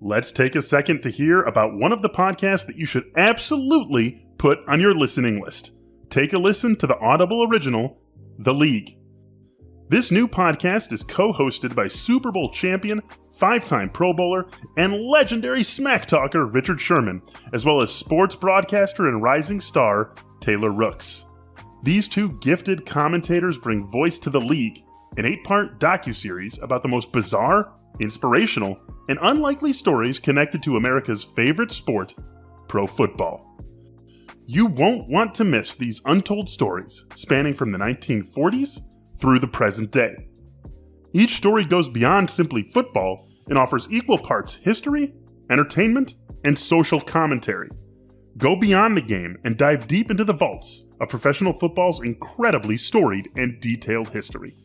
let's take a second to hear about one of the podcasts that you should absolutely put on your listening list. Take a listen to the Audible original, The League. This new podcast is co-hosted by Super Bowl champion, 5-time Pro Bowler, and legendary smack talker Richard Sherman, as well as sports broadcaster and rising star Taylor Rooks. These two gifted commentators bring voice to The League, an 8-part docuseries about the most bizarre, inspirational, and unlikely stories connected to America's favorite sport, pro football. You won't want to miss these untold stories spanning from the 1940s through the present day. Each story goes beyond simply football and offers equal parts history, entertainment, and social commentary. Go beyond the game and dive deep into the vaults of professional football's incredibly storied and detailed history.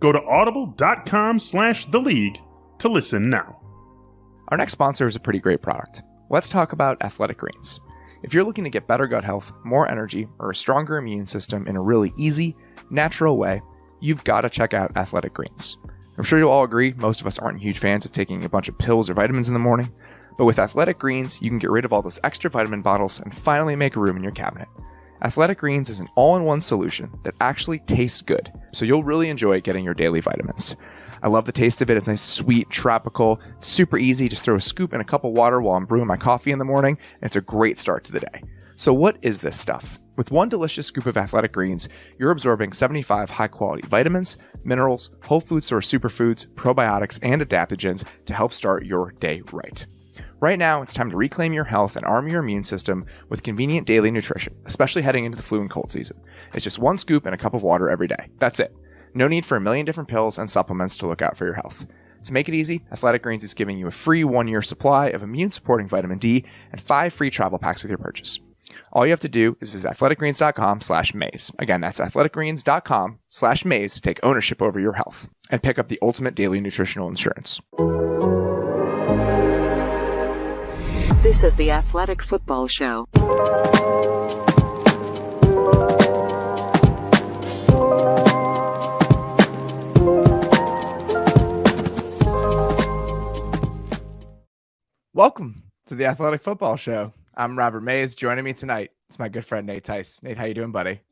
Go to audible.com/theleague to listen now. Our next sponsor is a pretty great product. Let's talk about Athletic Greens. If you're looking to get better gut health, more energy, or a stronger immune system in a really easy, natural way, you've got to check out Athletic Greens. I'm sure you'll all agree most of us aren't huge fans of taking a bunch of pills or vitamins in the morning, but with Athletic Greens, you can get rid of all those extra vitamin bottles and finally make room in your cabinet. Athletic Greens is an all-in-one solution that actually tastes good, so you'll really enjoy getting your daily vitamins. I love the taste of it. It's nice, sweet, tropical, super easy. Just throw a scoop in a cup of water while I'm brewing my coffee in the morning, and it's a great start to the day. So what is this stuff? With one delicious scoop of Athletic Greens, you're absorbing 75 high-quality vitamins, minerals, whole food source superfoods, probiotics, and adaptogens to help start your day right. Right now, it's time to reclaim your health and arm your immune system with convenient daily nutrition, especially heading into the flu and cold season. It's just one scoop and a cup of water every day. That's it. No need for a million different pills and supplements to look out for your health. To make it easy, Athletic Greens is giving you a free 1-year supply of immune-supporting vitamin D and 5 free travel packs with your purchase. All you have to do is visit athleticgreens.com/maze. Again, that's athleticgreens.com/maze to take ownership over your health and pick up the ultimate daily nutritional insurance. This is the Athletic Football Show. Welcome to the Athletic Football Show. I'm Robert Mays. Joining me tonight is my good friend Nate Tice. Nate, how you doing, buddy?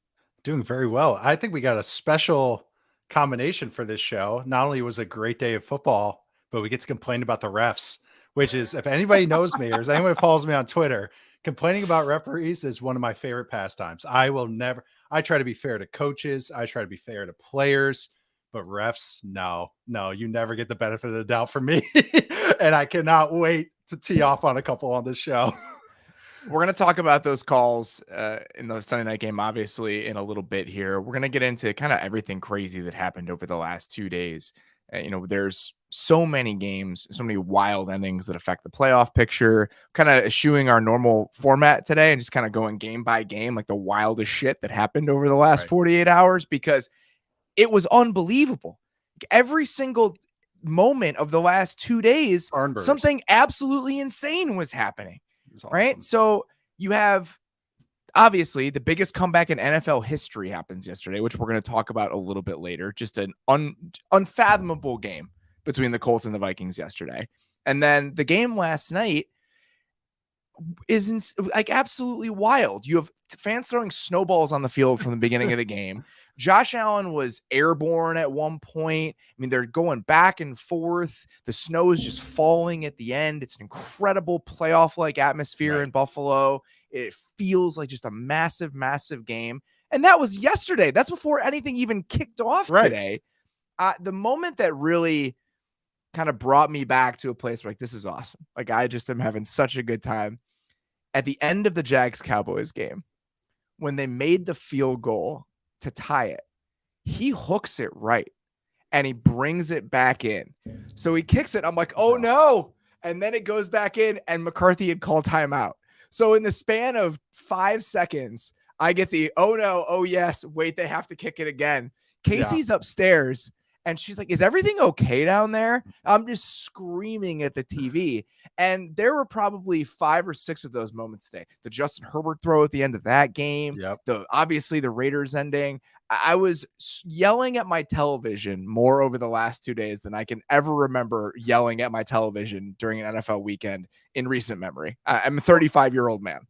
Doing very well. I think we got a special combination for this show. Not only was it a great day of football, but we get to complain about the refs, which is, if anybody knows me or anyone follows me on Twitter, complaining about referees is one of my favorite pastimes. I try to be fair to coaches. I try to be fair to players, but refs, no, you never get the benefit of the doubt from me. And I cannot wait to tee off on a couple on this show. We're going to talk about those calls in the Sunday night game, obviously, in a little bit here. We're going to get into kind of everything crazy that happened over the last 2 days. There's so many games, so many wild endings that affect the playoff picture, kind of eschewing our normal format today and just kind of going game by game, like the wildest shit that happened over the last 48 hours, because it was unbelievable. Every single moment of the last 2 days, something absolutely insane was happening. Awesome. Right. So you have obviously the biggest comeback in NFL history happens yesterday, which we're going to talk about a little bit later. Just an unfathomable game between the Colts and the Vikings yesterday. And then the game last night is absolutely wild. You have fans throwing snowballs on the field from the beginning of the game. Josh Allen was airborne at one point. I mean, they're going back and forth. The snow is just falling at the end. It's an incredible playoff-like atmosphere in Buffalo. It feels like just a massive, massive game. And that was yesterday. That's before anything even kicked off today. The moment that really kind of brought me back to a place where, like, this is awesome. Like, I just am having such a good time. At the end of the Jags-Cowboys game, when they made the field goal to tie it, he hooks it right and he brings it back in. So he kicks it. I'm like, oh no. And then it goes back in and McCarthy had called timeout. So in the span of 5 seconds, I get the, oh no, oh yes, wait, they have to kick it again. Casey's upstairs and she's like, is everything okay down there? I'm just screaming at the TV. And there were probably 5 or 6 of those moments today. The Justin Herbert throw at the end of that game. Obviously the Raiders ending. I was yelling at my television more over the last 2 days than I can ever remember yelling at my television during an NFL weekend in recent memory. I'm a 35-year-old man.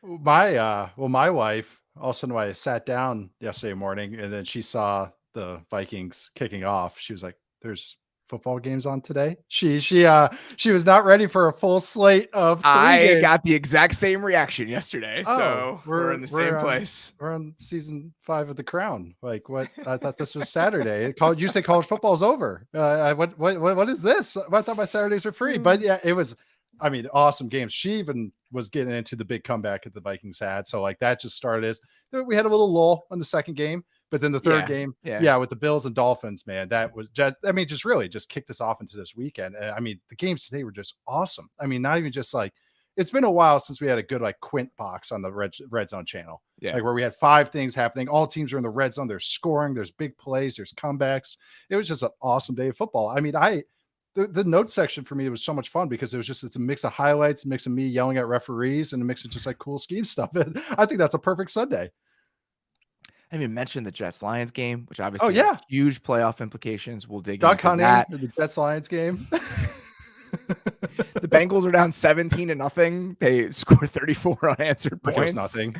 My wife, all of a sudden I sat down yesterday morning and then she saw the Vikings kicking off. She was like, "There's football games on today." She was not ready for a full slate of 3 I games. got the exact same reaction yesterday. So we're in the same place. We're on season 5 of The Crown. Like, what? I thought this was Saturday. You say college football's over. What is this? I thought my Saturdays are free. But yeah, it was, I mean, awesome games. She even was getting into the big comeback that the Vikings had. So like that just started as we had a little lull on the second game, but then the third game, with the Bills and Dolphins, man, that was just, I mean, just really just kicked us off into this weekend. And I mean, the games today were just awesome. I mean, not even just like, it's been a while since we had a good like Quint box on the red zone channel, like where we had 5 things happening. All teams are in the red zone. There's scoring, there's big plays, there's comebacks. It was just an awesome day of football. I mean, the notes section for me was so much fun because it's a mix of highlights, a mix of me yelling at referees, and a mix of just like cool scheme stuff. And I think that's a perfect Sunday. I didn't even mention the Jets-Lions game, which obviously has huge playoff implications. We'll dig into that. The Jets-Lions game. The Bengals are down 17-0. They score 34 unanswered points. Nothing.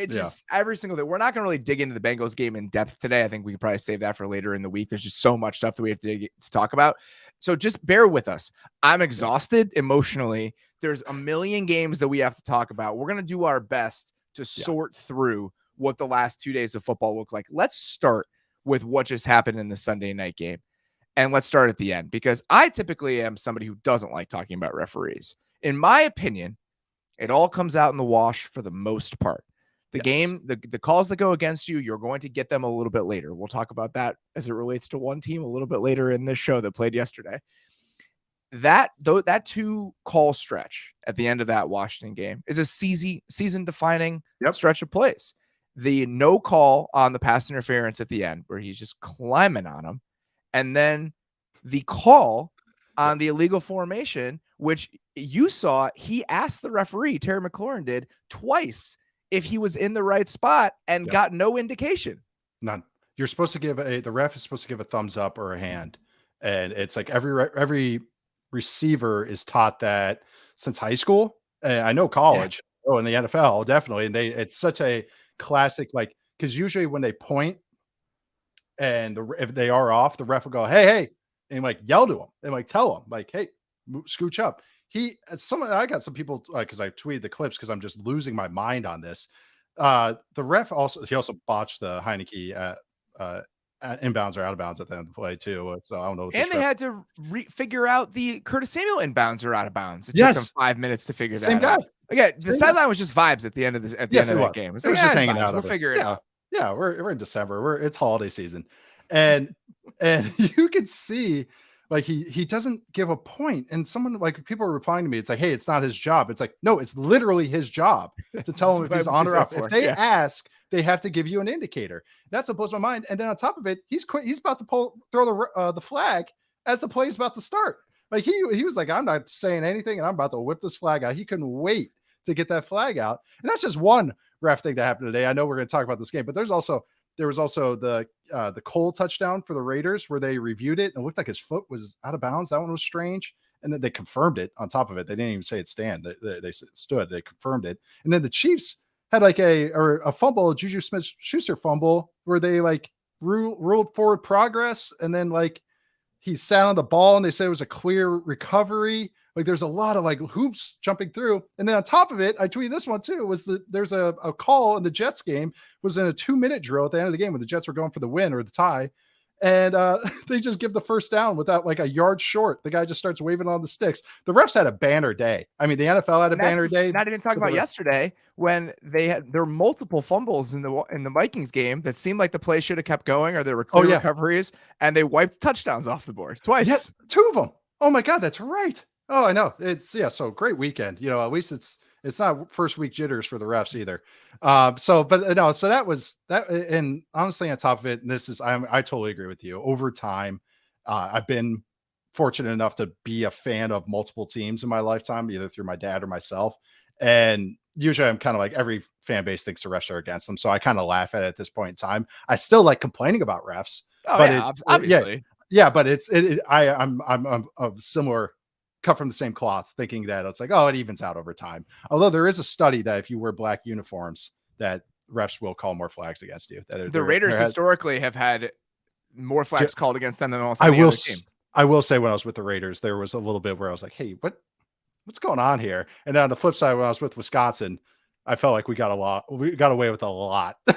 Just every single day. We're not going to really dig into the Bengals game in depth today. I think we could probably save that for later in the week. There's just so much stuff that we have to talk about. So just bear with us. I'm exhausted emotionally. There's a million games that we have to talk about. We're going to do our best to sort through what the last 2 days of football look like. Let's start with what just happened in the Sunday night game. And let's start at the end, because I typically am somebody who doesn't like talking about referees. In my opinion, it all comes out in the wash for the most part. The game, the calls that go against you, you're going to get them a little bit later. We'll talk about that as it relates to one team a little bit later in this show that played yesterday. That 2-call stretch at the end of that Washington game is a season-defining stretch of plays. The no call on the pass interference at the end, where he's just climbing on him. And then the call on the illegal formation, which you saw, he asked the referee, Terry McLaurin did, twice if he was in the right spot and got no indication. None. You're supposed to give the ref is supposed to give a thumbs up or a hand. And it's like every receiver is taught that since high school. And I know college, in the NFL, definitely. And it's such a classic, like, because usually when they point, and if they are off, the ref will go, hey, and like yell to them and like tell them, like, hey, scooch up. I got some people, because I tweeted the clips because I'm just losing my mind on this. The ref also botched the Heineke inbounds or out of bounds at the end of the play too. So I don't know. And they had to figure out the Curtis Samuel inbounds or out of bounds. It took them 5 minutes to figure that out. Again, the sideline was just vibes at the end of the end of that game. It was just hanging out. We'll figure it out. Yeah, we're in December. It's holiday season, and you can see like he doesn't give a point. And someone, like, people are replying to me. It's like, hey, it's not his job. It's like, no, it's literally his job to tell him if he's on or off. If they ask, they have to give you an indicator. That's what blows my mind. And then on top of it, he's about to throw the flag as the play is about to start. Like he was like, I'm not saying anything, and I'm about to whip this flag out. He couldn't wait to get that flag out. And that's just one ref thing that happened today. I know we're going to talk about this game, but there was also the Cole touchdown for the Raiders where they reviewed it and it looked like his foot was out of bounds. That one was strange. And then they confirmed it on top of it. They didn't even say it they stood, they confirmed it. And then the Chiefs had like a fumble, Juju Smith-Schuster fumble, where they like ruled forward progress. And then like he sat on the ball and they said it was a clear recovery. Like there's a lot of like hoops jumping through. And then on top of it, I tweeted this one too, there's a call in the Jets game, was in a 2-minute drill at the end of the game when the Jets were going for the win or the tie. And they just give the first down without like a yard short. The guy just starts waving on the sticks. The refs had a banner day. I mean, the NFL had a banner day. Not even talking about yesterday when there were multiple fumbles in the Vikings game that seemed like the play should have kept going, or there were clear recoveries, and they wiped touchdowns off the board twice. Yes, 2 of them. Oh my God, that's right. Oh, I know. So great weekend. You know, at least it's not first week jitters for the refs either. So that was that. And honestly, on top of it, and I totally agree with you. Over time, I've been fortunate enough to be a fan of multiple teams in my lifetime, either through my dad or myself. And usually I'm kind of like, every fan base thinks the refs are against them. So I kind of laugh at it at this point in time. I still like complaining about refs, but obviously. Yeah, but I'm of similar, cut from the same cloth, thinking that it's like, oh, it evens out over time. Although there is a study that if you wear black uniforms, that refs will call more flags against you. The Raiders historically have had more flags called against them than almost any other team. I will say, when I was with the Raiders, there was a little bit where I was like, hey, what's going on here? And then on the flip side, when I was with Wisconsin, I felt like we got away with a lot. When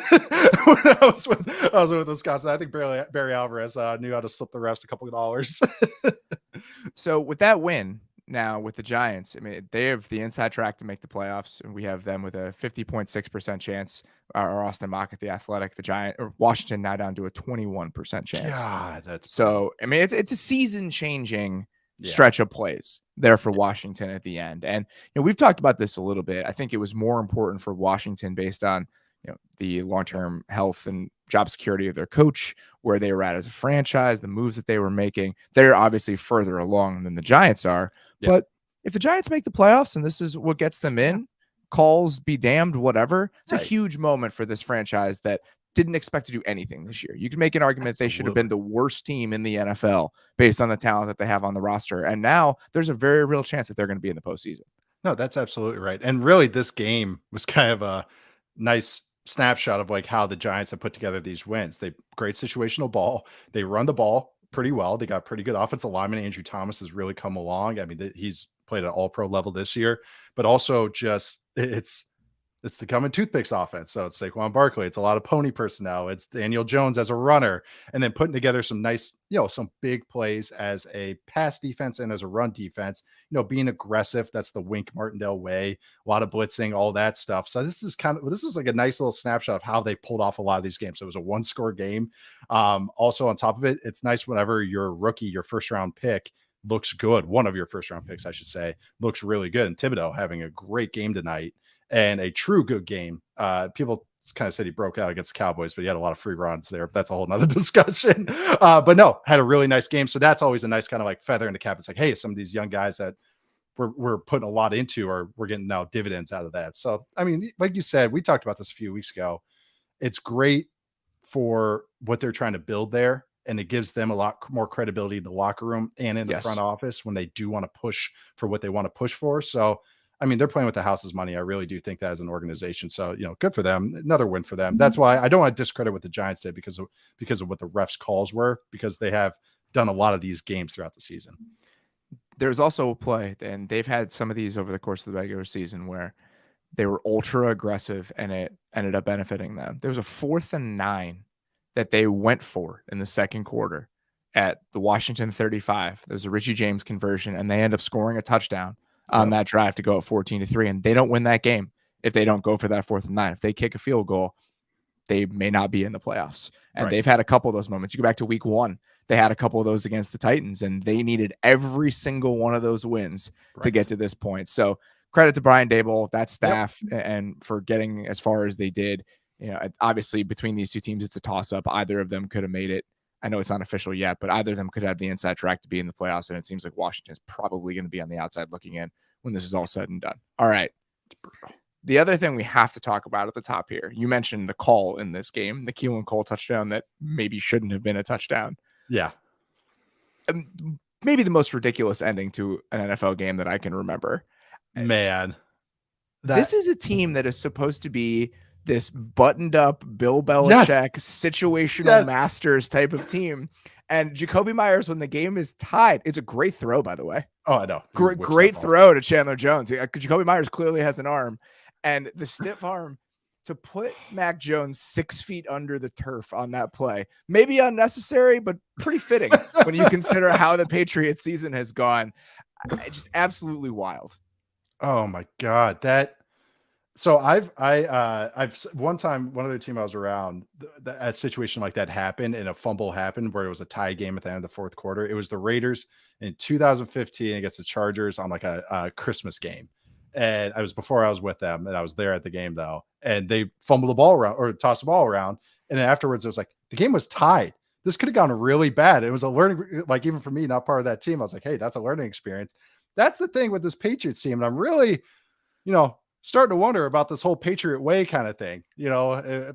I was with Wisconsin, I think Barry Alvarez knew how to slip the refs a couple of dollars. So with that win now with the Giants, I mean, they have the inside track to make the playoffs, and we have them with a 50.6% chance. Or Austin Mock at The Athletic, Washington now down to a 21% chance. God, so I mean, it's a season-changing stretch of plays there for Washington at the end. And we've talked about this a little bit. I think it was more important for Washington based on the long-term health and job security of their coach, where they were at as a franchise, the moves that they were making. They're obviously further along than the Giants are. But if the Giants make the playoffs and this is what gets them in, calls be damned, whatever, it's a huge moment for this franchise that didn't expect to do anything this year. You can make an argument they should have been the worst team in the NFL based on the talent that they have on the roster. And now there's a very real chance that they're going to be in the postseason. No, that's absolutely right. And really, this game was kind of a nice snapshot of like how the Giants have put together these wins. They great situational ball. They run the ball pretty well. They got pretty good offensive lineman. Andrew Thomas has really come along. I mean, he's played at all-pro level this year, but also just it's the coming toothpicks offense. So it's Saquon Barkley. It's a lot of pony personnel. It's Daniel Jones as a runner, and then putting together some nice, some big plays as a pass defense and as a run defense, being aggressive. That's the Wink Martindale way, a lot of blitzing, all that stuff. So this was like a nice little snapshot of how they pulled off a lot of these games. So it was a 1-score game. Also on top of it, it's nice whenever your rookie, your first round pick looks good. One of your first round picks, I should say, looks really good. And Thibodeau having a great game tonight. And a true good game. People kind of said he broke out against the Cowboys, but he had a lot of free runs there. That's a whole nother discussion. But no, had a really nice game. So that's always a nice kind of like feather in the cap. It's like, hey, some of these young guys that we're putting a lot into, or we're getting now dividends out of that. So, I mean, like you said, we talked about this a few weeks ago. It's great for what they're trying to build there. And it gives them a lot more credibility in the locker room and in the front office when they do want to push for what they want to push for. So, I mean, they're playing with the house's money. I really do think that as an organization. So, good for them. Another win for them. That's why I don't want to discredit what the Giants did because of what the refs' calls were, because they have done a lot of these games throughout the season. There's also a play, and they've had some of these over the course of the regular season where they were ultra aggressive and it ended up benefiting them. There was a 4th and 9 that they went for in the second quarter at the Washington 35. There was a Richie James conversion, and they end up scoring a touchdown on that drive to go at 14-3, and they don't win that game if they don't go for that 4th and 9. If they kick a field goal, they may not be in the playoffs. And they've had a couple of those moments. You go back to week 1, they had a couple of those against the Titans, and they needed every single one of those wins to get to this point. So credit to Brian Daboll, that staff, and for getting as far as they did. Obviously between these two teams, it's a toss-up. Either of them could have made it. I know it's not official yet, but either of them could have the inside track to be in the playoffs, and it seems like Washington's probably going to be on the outside looking in when this is all said and done. All right. The other thing we have to talk about at the top here, you mentioned the call in this game, the Keelan Cole touchdown that maybe shouldn't have been a touchdown. Yeah. Maybe the most ridiculous ending to an NFL game that I can remember. Man. This is a team that is supposed to be this buttoned up Bill Belichick situational masters type of team. And Jacoby Myers, when the game is tied, it's a great throw, by the way. Oh, I know. Great throw to Chandler Jones. Jacoby Myers clearly has an arm, and the stiff arm to put Mac Jones 6 feet under the turf on that play. Maybe unnecessary, but pretty fitting when you consider how the Patriots season has gone. Just absolutely wild. Oh my God. So I've one time, one other team I was around, a situation like that happened, and a fumble happened where it was a tie game at the end of the fourth quarter. It was the Raiders in 2015 against the Chargers on like a Christmas game. And I was before I was with them, and I was there at the game though. And they fumbled the ball around or tossed the ball around. And then afterwards it was like, the game was tied. This could have gone really bad. It was a learning, like even for me, not part of that team. I was like, hey, that's a learning experience. That's the thing with this Patriots team. And I'm really, starting to wonder about this whole Patriot Way kind of thing.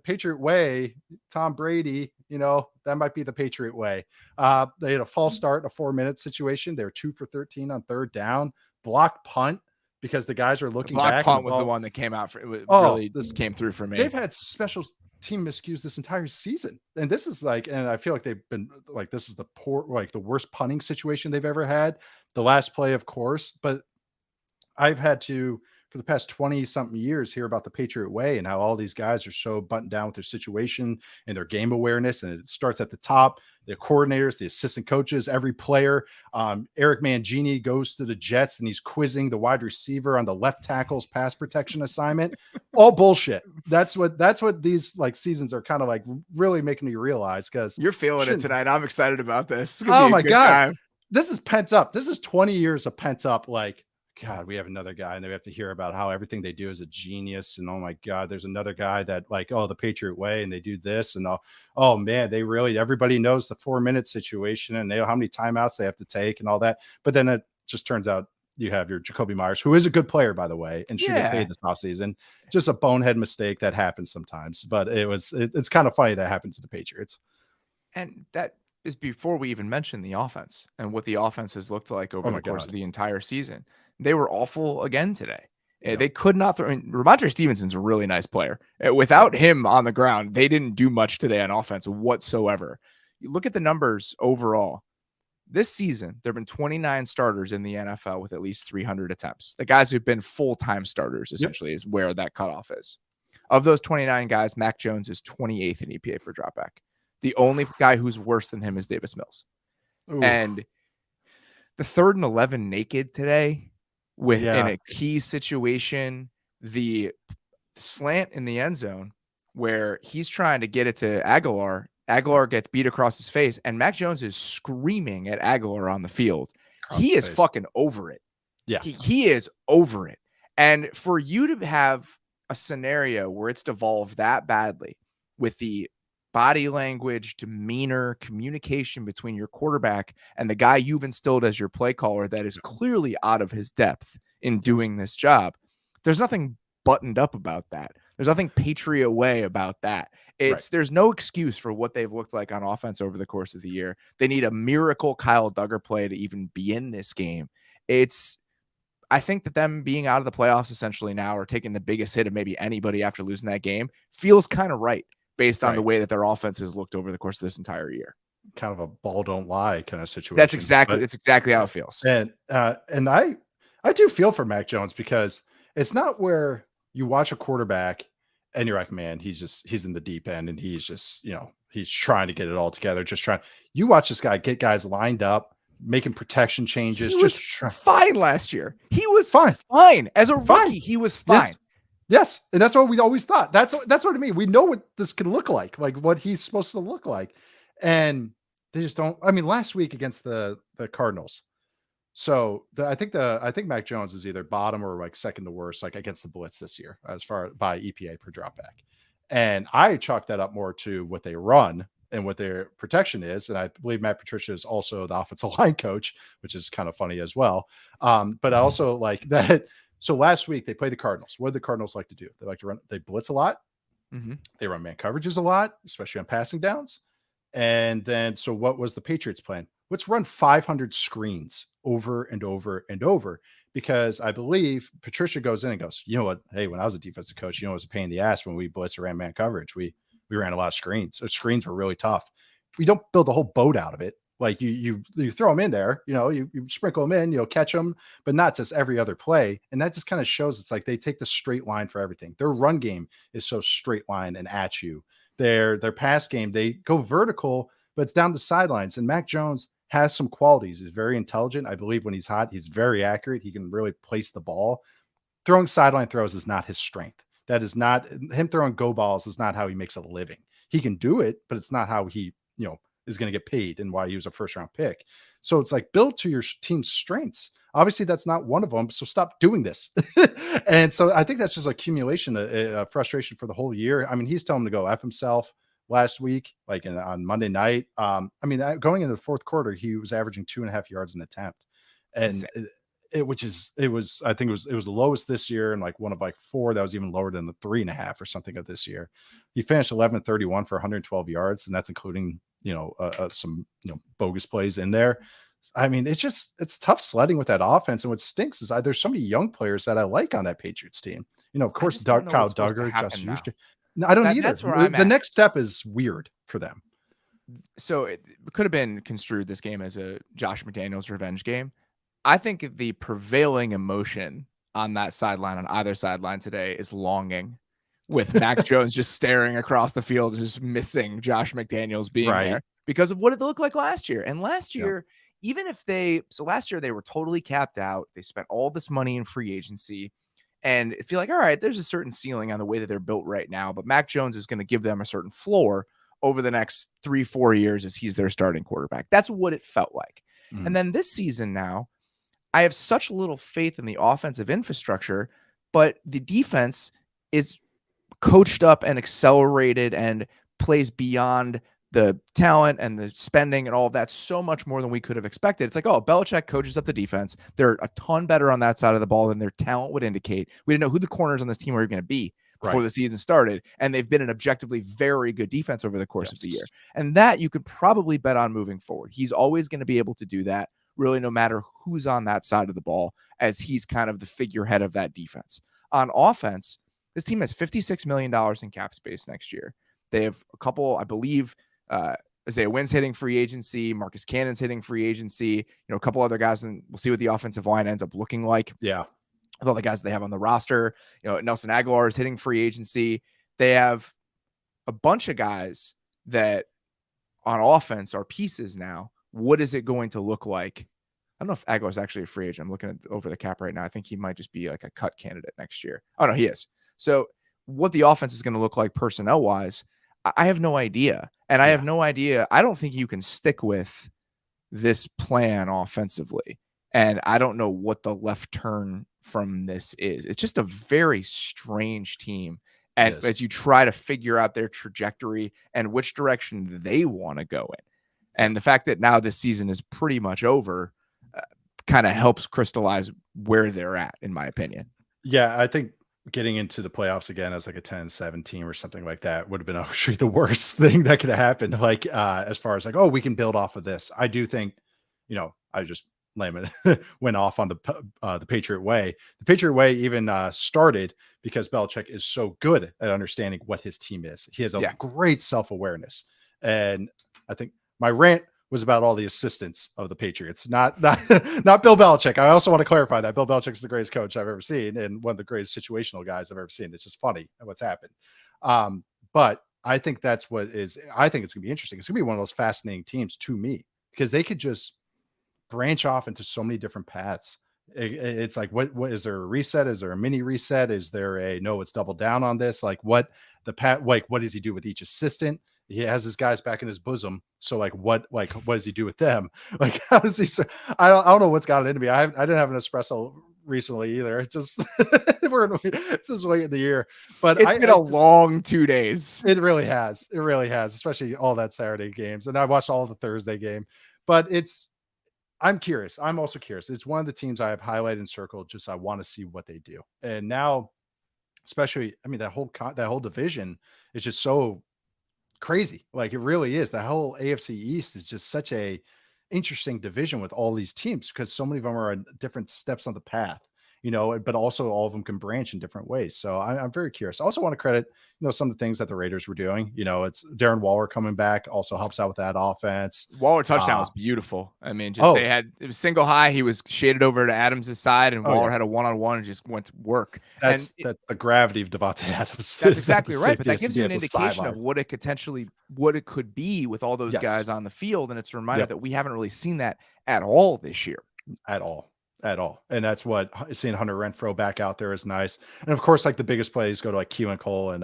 Patriot Way, Tom Brady, that might be the Patriot Way. They had a false start in a 4-minute situation. They were 2 for 13 on third down, blocked punt because the guys are looking back. Blocked punt was the one that came out. This came through for me. They've had special team miscues this entire season. And this is and I feel like they've been this is the worst punting situation they've ever had. The last play, of course, but I've had to, for the past 20 something years, hear about the Patriot Way and how all these guys are so buttoned down with their situation and their game awareness. And it starts at the top, the coordinators, the assistant coaches, every player. Eric Mangini goes to the Jets and he's quizzing the wide receiver on the left tackle's pass protection assignment. All bullshit. That's what these seasons are kind of really making me realize, because you're feeling it tonight. I'm excited about this. Oh my God. Time. This is pent up. This is 20 years of pent up. God, we have another guy, and they have to hear about how everything they do is a genius. And oh my God, there's another guy that the Patriot Way, and they do this, and oh man, everybody knows the 4-minute situation, and they know how many timeouts they have to take and all that. But then it just turns out you have your Jacoby Myers, who is a good player, by the way, and should get paid this offseason. Just a bonehead mistake that happens sometimes, but it's kind of funny that happened to the Patriots. And that is before we even mention the offense and what the offense has looked like over the course of the entire season. They were awful again today. Yeah. They could not throw. Ramondre Stevenson's a really nice player. Without him on the ground, they didn't do much today on offense whatsoever. You look at the numbers overall. This season, there have been 29 starters in the NFL with at least 300 attempts. The guys who've been full-time starters, essentially, is where that cutoff is. Of those 29 guys, Mac Jones is 28th in EPA per dropback. The only guy who's worse than him is Davis Mills. Ooh. And the 3rd and 11 naked today, in a key situation, the slant in the end zone where he's trying to get it to Aguilar. Aguilar gets beat across his face, and Mac Jones is screaming at Aguilar on the field. He is fucking over it. Yeah. He is over it. And for you to have a scenario where it's devolved that badly with the body language, demeanor, communication between your quarterback and the guy you've instilled as your play caller that is clearly out of his depth in doing this job. There's nothing buttoned up about that. There's nothing Patriot Way about that. There's no excuse for what they've looked like on offense over the course of the year. They need a miracle Kyle Duggar play to even be in this game. I think that them being out of the playoffs essentially now, or taking the biggest hit of maybe anybody after losing that game, feels kind of right, based on the way that their offense has looked over the course of this entire year. Kind of a ball don't lie kind of situation. That's exactly how it feels. And I do feel for Mac Jones, because it's not where you watch a quarterback and you're like, man, he's in the deep end and he's just, he's trying to get it all together. You watch this guy get guys lined up, making protection changes. He was fine last year. He was fine. As a rookie, he was fine. Yes. And that's what we always thought. That's what I mean. We know what this can look like what he's supposed to look like. And they just don't. I mean, last week against the Cardinals. So I think Mac Jones is either bottom or second to worst, against the blitz this year, as far by EPA per dropback. And I chalk that up more to what they run and what their protection is. And I believe Matt Patricia is also the offensive line coach, which is kind of funny as well. But I also like that. So last week they played the Cardinals. What do the Cardinals like to do? They like to run. They blitz a lot. Mm-hmm. They run man coverages a lot, especially on passing downs. And then, so what was the Patriots' plan? Let's run 500 screens over and over and over, because I believe Patricia goes in and goes, you know what? Hey, when I was a defensive coach, it was a pain in the ass when we blitz or ran man coverage. We ran a lot of screens. So screens were really tough. We don't build a whole boat out of it. You throw them in there, you sprinkle them in, catch them, but not just every other play. And that just kind of shows it's like they take the straight line for everything. Their run game is so straight line and at you. Their pass game, they go vertical, but it's down the sidelines. And Mac Jones has some qualities. He's very intelligent. I believe when he's hot, he's very accurate. He can really place the ball. Throwing sideline throws is not his strength. That is not him. Throwing go balls is not how he makes a living. He can do it, but it's not how he, is going to get paid and why he was a first round pick. So it's build to your team's strengths. Obviously that's not one of them. So stop doing this. And so I think that's just accumulation, a frustration for the whole year. I mean, he's telling him to go F himself last week, on Monday night. Going into the fourth quarter, he was averaging 2.5 yards an attempt. And I think it was the lowest this year, and like one of like 4 that was even lower than the 3.5 or something of this year. He finished 11-31 for 112 yards, and that's including some bogus plays in there. I mean, it's tough sledding with that offense, and what stinks is there's so many young players that I like on that Patriots team. Of course, Kyle Duggar, Justin Houston. No, I don't either. That's where I'm the at. next step is weird for them. So it could have been construed this game as a Josh McDaniels revenge game. I think the prevailing emotion on that sideline, on either sideline today, is longing, with Mac Jones just staring across the field, just missing Josh McDaniels being there because of what it looked like last year. And last year, last year they were totally capped out. They spent all this money in free agency. And if you're like, all right, there's a certain ceiling on the way that they're built right now, but Mac Jones is going to give them a certain floor over the next 3-4 years as he's their starting quarterback. That's what it felt like. And then this season now, I have such little faith in the offensive infrastructure, but the defense is coached up and accelerated and plays beyond the talent and the spending and all of that so much more than we could have expected. It's like, oh, Belichick coaches up the defense. They're a ton better on that side of the ball than their talent would indicate. We didn't know who the corners on this team were going to be before the season started, and they've been an objectively very good defense over the course of the year. And that you could probably bet on moving forward. He's always going to be able to do that, really, no matter who's on that side of the ball, as he's kind of the figurehead of that defense. On offense, this team has $56 million in cap space next year. They have a couple, I believe, Isaiah Wynn's hitting free agency, Marcus Cannon's hitting free agency, a couple other guys, and we'll see what the offensive line ends up looking like. Yeah. With all the guys they have on the roster, Nelson Aguilar is hitting free agency. They have a bunch of guys that on offense are pieces now. What is it going to look like? I don't know if Aguilar's actually a free agent. I'm looking at over the cap right now. I think he might just be like a cut candidate next year. Oh no, he is. So what the offense is going to look like personnel wise, I have no idea. And I have no idea. I don't think you can stick with this plan offensively. And I don't know what the left turn from this is. It's just a very strange team. And as you try to figure out their trajectory and which direction they want to go in. And the fact that now this season is pretty much over kind of helps crystallize where they're at, in my opinion. Yeah, I think getting into the playoffs again as like a 10-7 team or something like that would have been actually the worst thing that could have happened. Like as far as like, oh, we can build off of this. I do think, I just went off on the Patriot way. The Patriot way even started because Belichick is so good at understanding what his team is. He has a great self-awareness. And I think my rant was about all the assistants of the Patriots, not Bill Belichick. I also want to clarify that Bill Belichick is the greatest coach I've ever seen and one of the greatest situational guys I've ever seen. It's just funny what's happened. But I think I think it's going to be interesting. It's going to be one of those fascinating teams to me because they could just branch off into so many different paths. It's like, what is there a reset? Is there a mini reset? Is there it's double down on this? Like what does he do with each assistant? He has his guys back in his bosom. So what does he do with them? Like, how does he, I don't know what's gotten into me. I didn't have an espresso recently either. It's just, it's just late in the year, but it's been a long 2 days. It really has. It really has, especially all that Saturday games. And I watched all the Thursday game, but I'm curious. I'm also curious. It's one of the teams I have highlighted and circled. Just, I want to see what they do. And now, especially, I mean, that whole division is just so crazy. Like it really is. The whole AFC East is just such a interesting division with all these teams because so many of them are on different steps on the path, but also all of them can branch in different ways. So I'm very curious. I also want to credit, some of the things that the Raiders were doing. It's Darren Waller coming back also helps out with that offense. Waller touchdown was beautiful. I mean, it was single high. He was shaded over to Adams' side, and Waller had a one-on-one and just went to work. That's the gravity of Devontae Adams. That's exactly right. But that gives you an indication of what it could be with all those guys on the field. And it's a reminder that we haven't really seen that at all this year. At all. And that's what seeing Hunter Renfrow back out there is nice. And of course, like the biggest plays go to like Keelan Cole and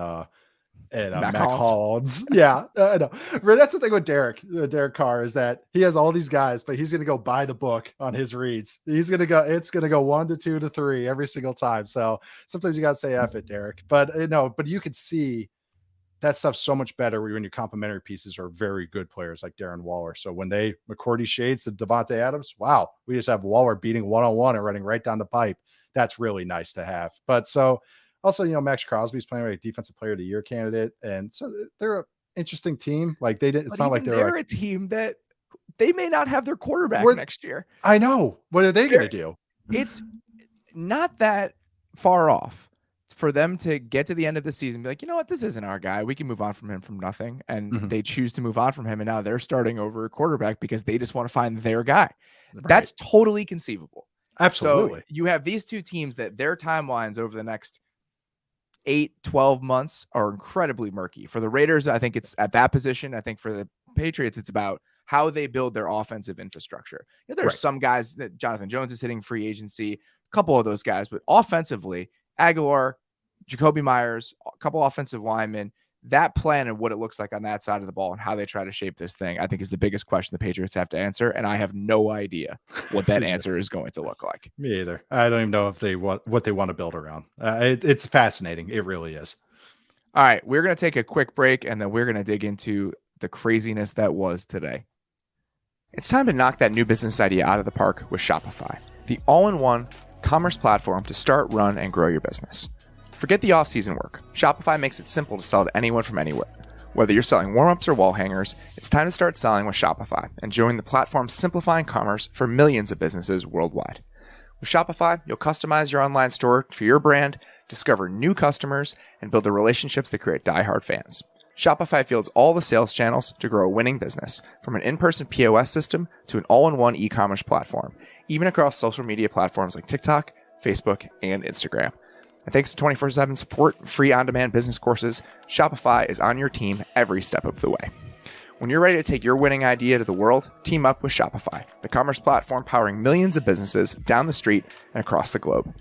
Mac Hollins. Yeah. I know. That's the thing with Derek Carr is that he has all these guys, but he's going to go buy the book on his reads. It's going to go 1 to 2 to 3 every single time. So sometimes you got to say F it, Derek, but you could see that stuff's so much better when your complementary pieces are very good players like Darren Waller. So when McCourty shades to Devontae Adams, wow, we just have Waller beating one-on-one and running right down the pipe. That's really nice to have. But so also, Max Crosby's playing like defensive player of the year candidate. And so they're an interesting team. Like it's not like they're a team that they may not have their quarterback next year. I know. What are they going to do? It's not that far off for them to get to the end of the season, be like, you know what, this isn't our guy. We can move on from him from nothing. And they choose to move on from him. And now they're starting over a quarterback because they just want to find their guy. Right. That's totally conceivable. Absolutely. So you have these two teams that their timelines over the next 8-12 months are incredibly murky. For the Raiders, I think it's at that position. I think for the Patriots, it's about how they build their offensive infrastructure. There's some guys that Jonathan Jones is hitting free agency, a couple of those guys, but offensively, Aguilar, Jacoby Myers, a couple offensive linemen, that plan and what it looks like on that side of the ball and how they try to shape this thing, I think is the biggest question the Patriots have to answer. And I have no idea what that answer is going to look like. Me either. I don't even know if they want what they want to build around. It's fascinating. It really is. All right. We're going to take a quick break and then we're going to dig into the craziness that was today. It's time to knock that new business idea out of the park with Shopify, the all-in-one commerce platform to start, run, and grow your business. Forget the off-season work. Shopify makes it simple to sell to anyone from anywhere. Whether you're selling warm-ups or wall hangers, it's time to start selling with Shopify and join the platform simplifying commerce for millions of businesses worldwide. With Shopify, you'll customize your online store for your brand, discover new customers, and build the relationships that create die-hard fans. Shopify fields all the sales channels to grow a winning business, from an in-person POS system to an all-in-one e-commerce platform, even across social media platforms like TikTok, Facebook, and Instagram. And thanks to 24/7 support and free on-demand business courses, Shopify is on your team every step of the way. When you're ready to take your winning idea to the world, team up with Shopify, the commerce platform powering millions of businesses down the street and across the globe.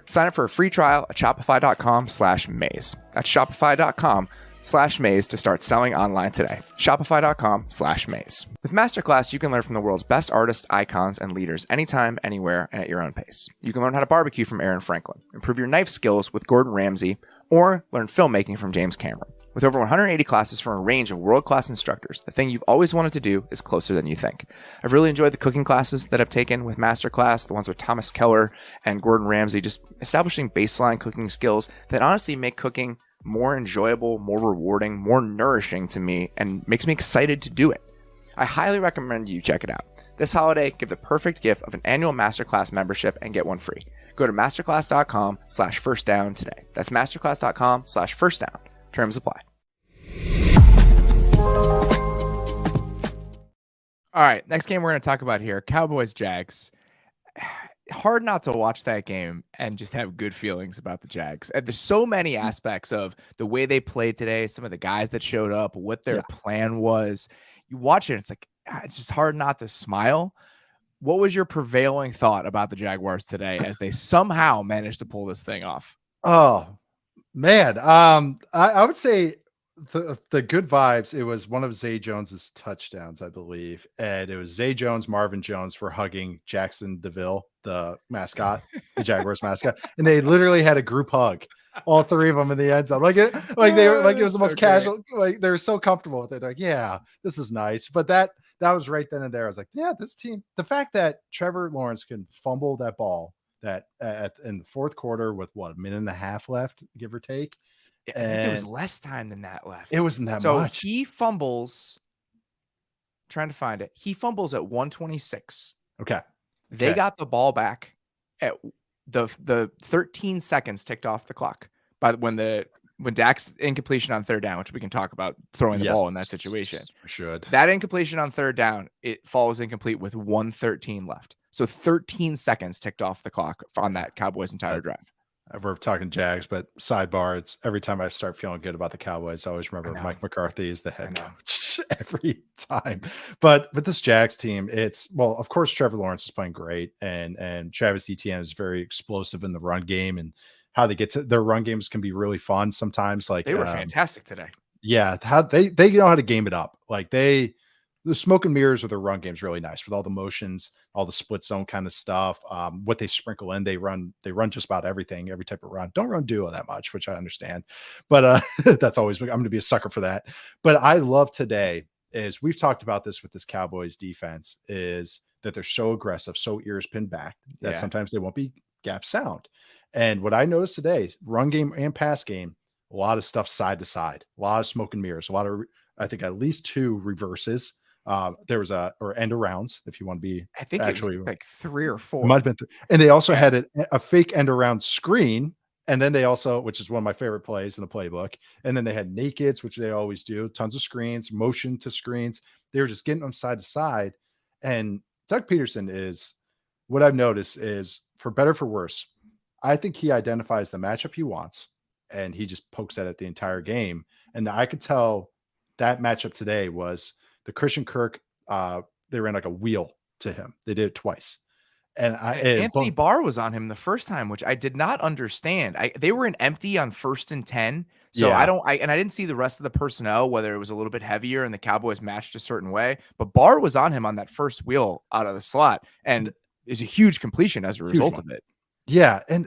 Sign up for a free trial at shopify.com/maze. That's shopify.com/maze to start selling online today. Shopify.com/maze. With Masterclass, you can learn from the world's best artists, icons, and leaders anytime, anywhere, and at your own pace. You can learn how to barbecue from Aaron Franklin, improve your knife skills with Gordon Ramsay, or learn filmmaking from James Cameron. With over 180 classes from a range of world-class instructors, the thing you've always wanted to do is closer than you think. I've really enjoyed the cooking classes that I've taken with Masterclass, the ones with Thomas Keller and Gordon Ramsay, just establishing baseline cooking skills that honestly make cooking more enjoyable, more rewarding, more nourishing to me, and makes me excited to do it. I highly recommend you check it out. This holiday, give the perfect gift of an annual Masterclass membership and get one free. Go to masterclass.com/firstdown today. That's masterclass.com/firstdown. Terms apply. All right, next game we're going to talk about here, Cowboys-Jags. Hard not to watch that game and just have good feelings about the Jags. And there's so many aspects of the way they played today, some of the guys that showed up, what their plan was. You watch it, it's like, it's just hard not to smile. What was your prevailing thought about the Jaguars today as they somehow managed to pull this thing off? Oh, man. I would say the good vibes. It was one of Zay Jones's touchdowns, I believe. And it was Zay Jones, Marvin Jones for hugging Jackson DeVille, the mascot, the Jaguars mascot. And they literally had a group hug. All three of them in the end zone. They were like, it was the most casual. Like they were so comfortable with it. Like, yeah, this is nice. But that was right then and there. I was like, yeah, this team, the fact that Trevor Lawrence can fumble that ball that in the fourth quarter with a minute and a half left, give or take. I think it was less time than that left. It wasn't that much. So he fumbles, trying to find it. He fumbles at 126. Okay. They got the ball back at the 13 seconds ticked off the clock by when Dak's incompletion on third down, which we can talk about throwing the ball in that situation. Should. That incompletion on third down, it falls incomplete with 1:13 left. So 13 seconds ticked off the clock on that Cowboys entire drive. We're talking Jags, but sidebar, it's every time I start feeling good about the Cowboys, I always remember Mike McCarthy is the head coach every time. But with this Jags team, of course, Trevor Lawrence is playing great, and Travis Etienne is very explosive in the run game, and how they get to their run games can be really fun sometimes. Like they were fantastic today. Yeah, how they know how to game it up. Like they the smoke and mirrors of the run game is really nice with all the motions, all the split zone kind of stuff. What they sprinkle in, they run just about everything, every type of run. Don't run duo that much, which I understand, but that's always, I'm going to be a sucker for that. But I love today is we've talked about this with this Cowboys defense is that they're so aggressive, so ears pinned back that sometimes they won't be gap sound. And what I noticed today, run game and pass game, a lot of stuff side to side, a lot of smoke and mirrors, a lot of, I think at least 2 reverses. There was or end arounds, if you want to be, I think actually it was like 3 or 4. Might have been 3. And they also had a fake end around screen. And then they also, which is one of my favorite plays in the playbook. And then they had nakeds, which they always do, tons of screens, motion to screens. They were just getting them side to side. And Doug Peterson is, what I've noticed is, for better or for worse, I think he identifies the matchup he wants and he just pokes at it the entire game. And I could tell that matchup today was the Christian Kirk. They ran like a wheel to him. They did it twice. And Anthony Barr was on him the first time, which I did not understand. They were an empty on 1st and 10. So I didn't see the rest of the personnel, whether it was a little bit heavier and the Cowboys matched a certain way, but Barr was on him on that first wheel out of the slot and is a huge completion as a result of it. Yeah. And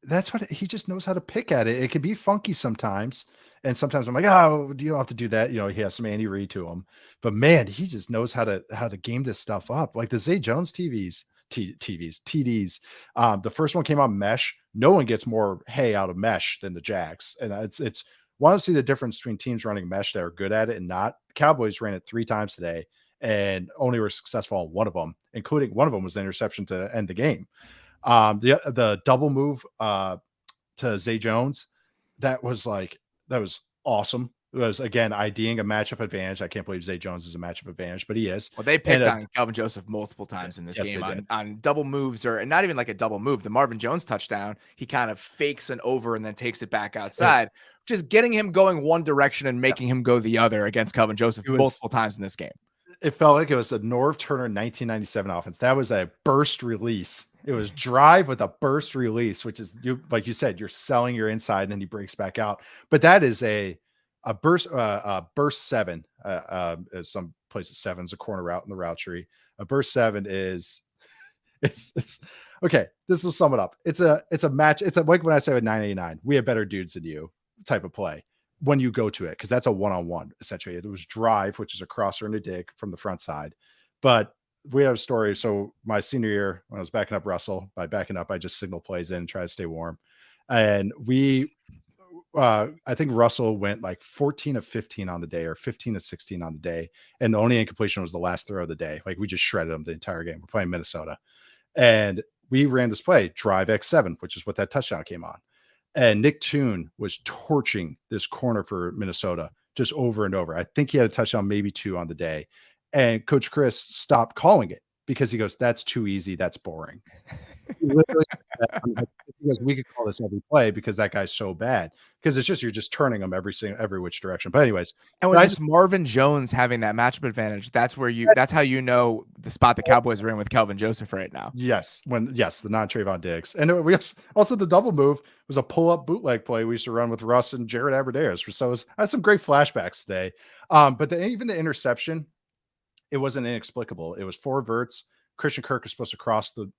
that's what he just knows how to pick at it. It can be funky sometimes. And sometimes I'm like, oh, you don't have to do that. You know, he has some Andy Reid to him, but man, he just knows how to game this stuff up. Like the Zay Jones TDs. The first one came on mesh. No one gets more hay out of mesh than the Jags. And it's want to see the difference between teams running mesh that are good at it and not. The Cowboys ran it 3 times today and only were successful on one of them, including one of them was the interception to end the game. The double move to Zay Jones, that was awesome. It was, again, IDing a matchup advantage. I can't believe Zay Jones is a matchup advantage, but he is. Well, they picked on Calvin Joseph multiple times in this game on double moves, or not even like a double move. The Marvin Jones touchdown, he kind of fakes an over and then takes it back outside, just getting him going one direction and making him go the other against Calvin Joseph multiple times in this game. It felt like it was a Norv Turner 1997 offense. That was a burst release. It was drive with a burst release, which is, like you said, you're selling your inside and then he breaks back out. But that is a burst 7, as some places 7 is a corner route in the route tree. A burst 7 is it's okay. This will sum it up. It's a match. It's like when I say with 989, we have better dudes than you type of play when you go to it, because that's a one-on-one essentially. It was drive, which is a crosser and a dig from the front side. But we have a story. So my senior year, when I was backing up Russell, by backing up, I just signal plays in and try to stay warm. And I think Russell went like 14 of 15 on the day or 15 of 16 on the day. And the only incompletion was the last throw of the day. Like we just shredded them the entire game. We're playing Minnesota. And we ran this play, drive X7, which is what that touchdown came on. And Nick Toon was torching this corner for Minnesota just over and over. I think he had a touchdown, maybe 2 on the day. And Coach Chris stopped calling it because he goes, that's too easy. That's boring. Literally, because we could call this every play because that guy's so bad, because it's just, you're just turning them every which direction. But anyways, and when it's Marvin Jones having that matchup advantage, that's how you know the spot the Cowboys are in with Calvin Joseph right now. Yes, the non-Trayvon Diggs. And we also the double move was a pull-up bootleg play we used to run with Russ and Jared Aberderis. So I had some great flashbacks today. But even the interception, it wasn't inexplicable. It was 4 verts. Christian Kirk is supposed to cross the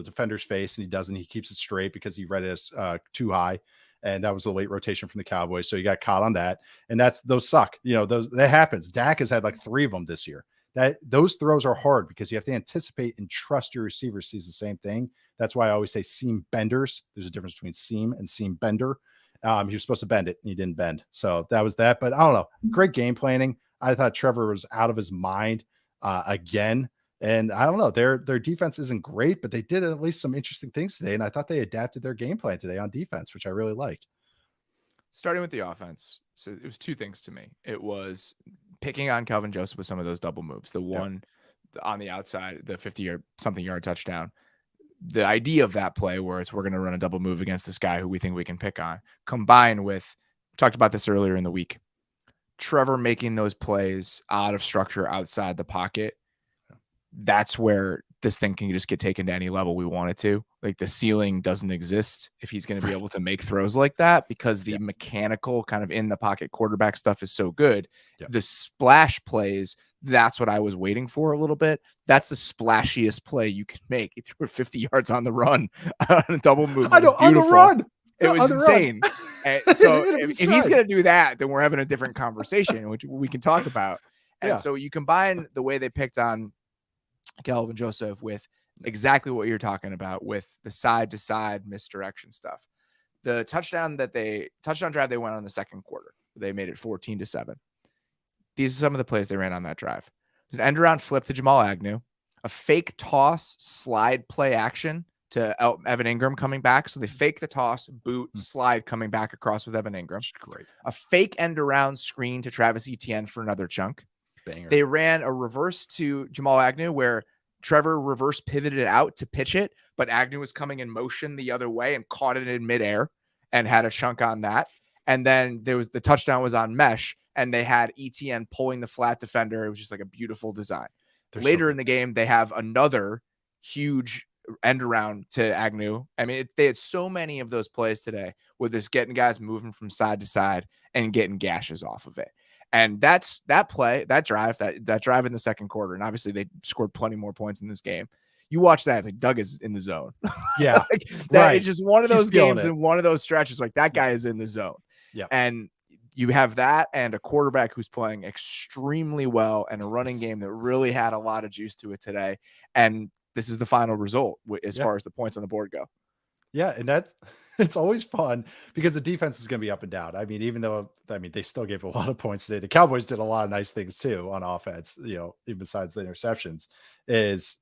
defender's face, and he doesn't. He keeps it straight because he read it as too high, and that was a late rotation from the Cowboys. So he got caught on that, and those suck. You know, that happens. Dak has had like 3 of them this year. Those throws are hard because you have to anticipate and trust your receiver sees the same thing. That's why I always say seam benders. There's a difference between seam and seam bender. He was supposed to bend it, and he didn't bend. So that was that. But I don't know. Great game planning. I thought Trevor was out of his mind again. And I don't know, their defense isn't great, but they did at least some interesting things today. And I thought they adapted their game plan today on defense, which I really liked. Starting with the offense. So it was 2 things to me. It was picking on Calvin Joseph with some of those double moves. The one on the outside, the 50-something-yard touchdown. The idea of that play where we're going to run a double move against this guy who we think we can pick on, combined with, we talked about this earlier in the week, Trevor making those plays out of structure outside the pocket. That's where this thing can just get taken to any level we want it to. Like the ceiling doesn't exist if he's going to be able to make throws like that, because the mechanical kind of in the pocket quarterback stuff is so good. The splash plays, That's what I was waiting for a little bit. That's the splashiest play you can make. He threw it 50 yards on the run on a double move. I know, on the run. It was insane. So if he's going to do that, then we're having a different conversation, which we can talk about. And so you combine the way they picked on Kelvin Joseph with exactly what you're talking about with the side-to-side misdirection stuff. The touchdown drive they went on in the second quarter, they made it 14-7. These are some of the plays they ran on that drive. There's an end-around flip to Jamal Agnew, a fake toss slide play action to Evan Ingram coming back. So they fake the toss, boot, slide coming back across with Evan Ingram. Great. A fake end-around screen to Travis Etienne for another chunk. Banger. They ran a reverse to Jamal Agnew where Trevor reverse pivoted out to pitch it, but Agnew was coming in motion the other way and caught it in midair and had a chunk on that. And then there was the touchdown was on mesh, and they had Etienne pulling the flat defender. It was just like a beautiful design. Later in the game, they have another huge end around to Agnew. I mean, they had so many of those plays today with just getting guys moving from side to side and getting gashes off of it. And that drive in the second quarter. And obviously they scored plenty more points in this game. You watch that, like Doug is in the zone. Yeah. It's just one of those games and one of those stretches. Like that guy is in the zone. Yeah. And you have that and a quarterback who's playing extremely well and a running game that really had a lot of juice to it today. And this is the final result as far as the points on the board go. Yeah. And it's always fun because the defense is going to be up and down. I mean, even though, they still gave a lot of points today. The Cowboys did a lot of nice things too on offense, even besides the interceptions it's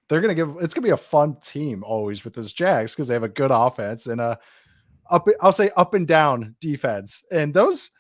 going to be a fun team always with this Jags because they have a good offense and I'll say up and down defense. And those,